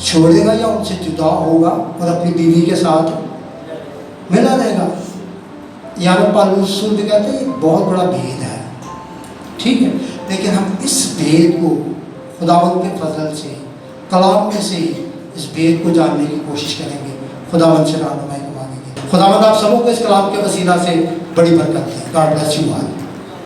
छोड़ेगा या उनसे जुदा होगा और अपनी बीवी के साथ मिला रहेगा। यहाँ पे पालूस शुद्ध कहते हैं बहुत बड़ा भेद है, ठीक है, लेकिन हम इस भेद को खुदावंद के फजल से कलाम में से इस भेद को जानने की कोशिश करेंगे। खुदावंद से रहनुमाई को मांगेंगे। खुदावंद आप सबों को इस कलाम के वसीला से बड़ी बरकत है। God bless you all.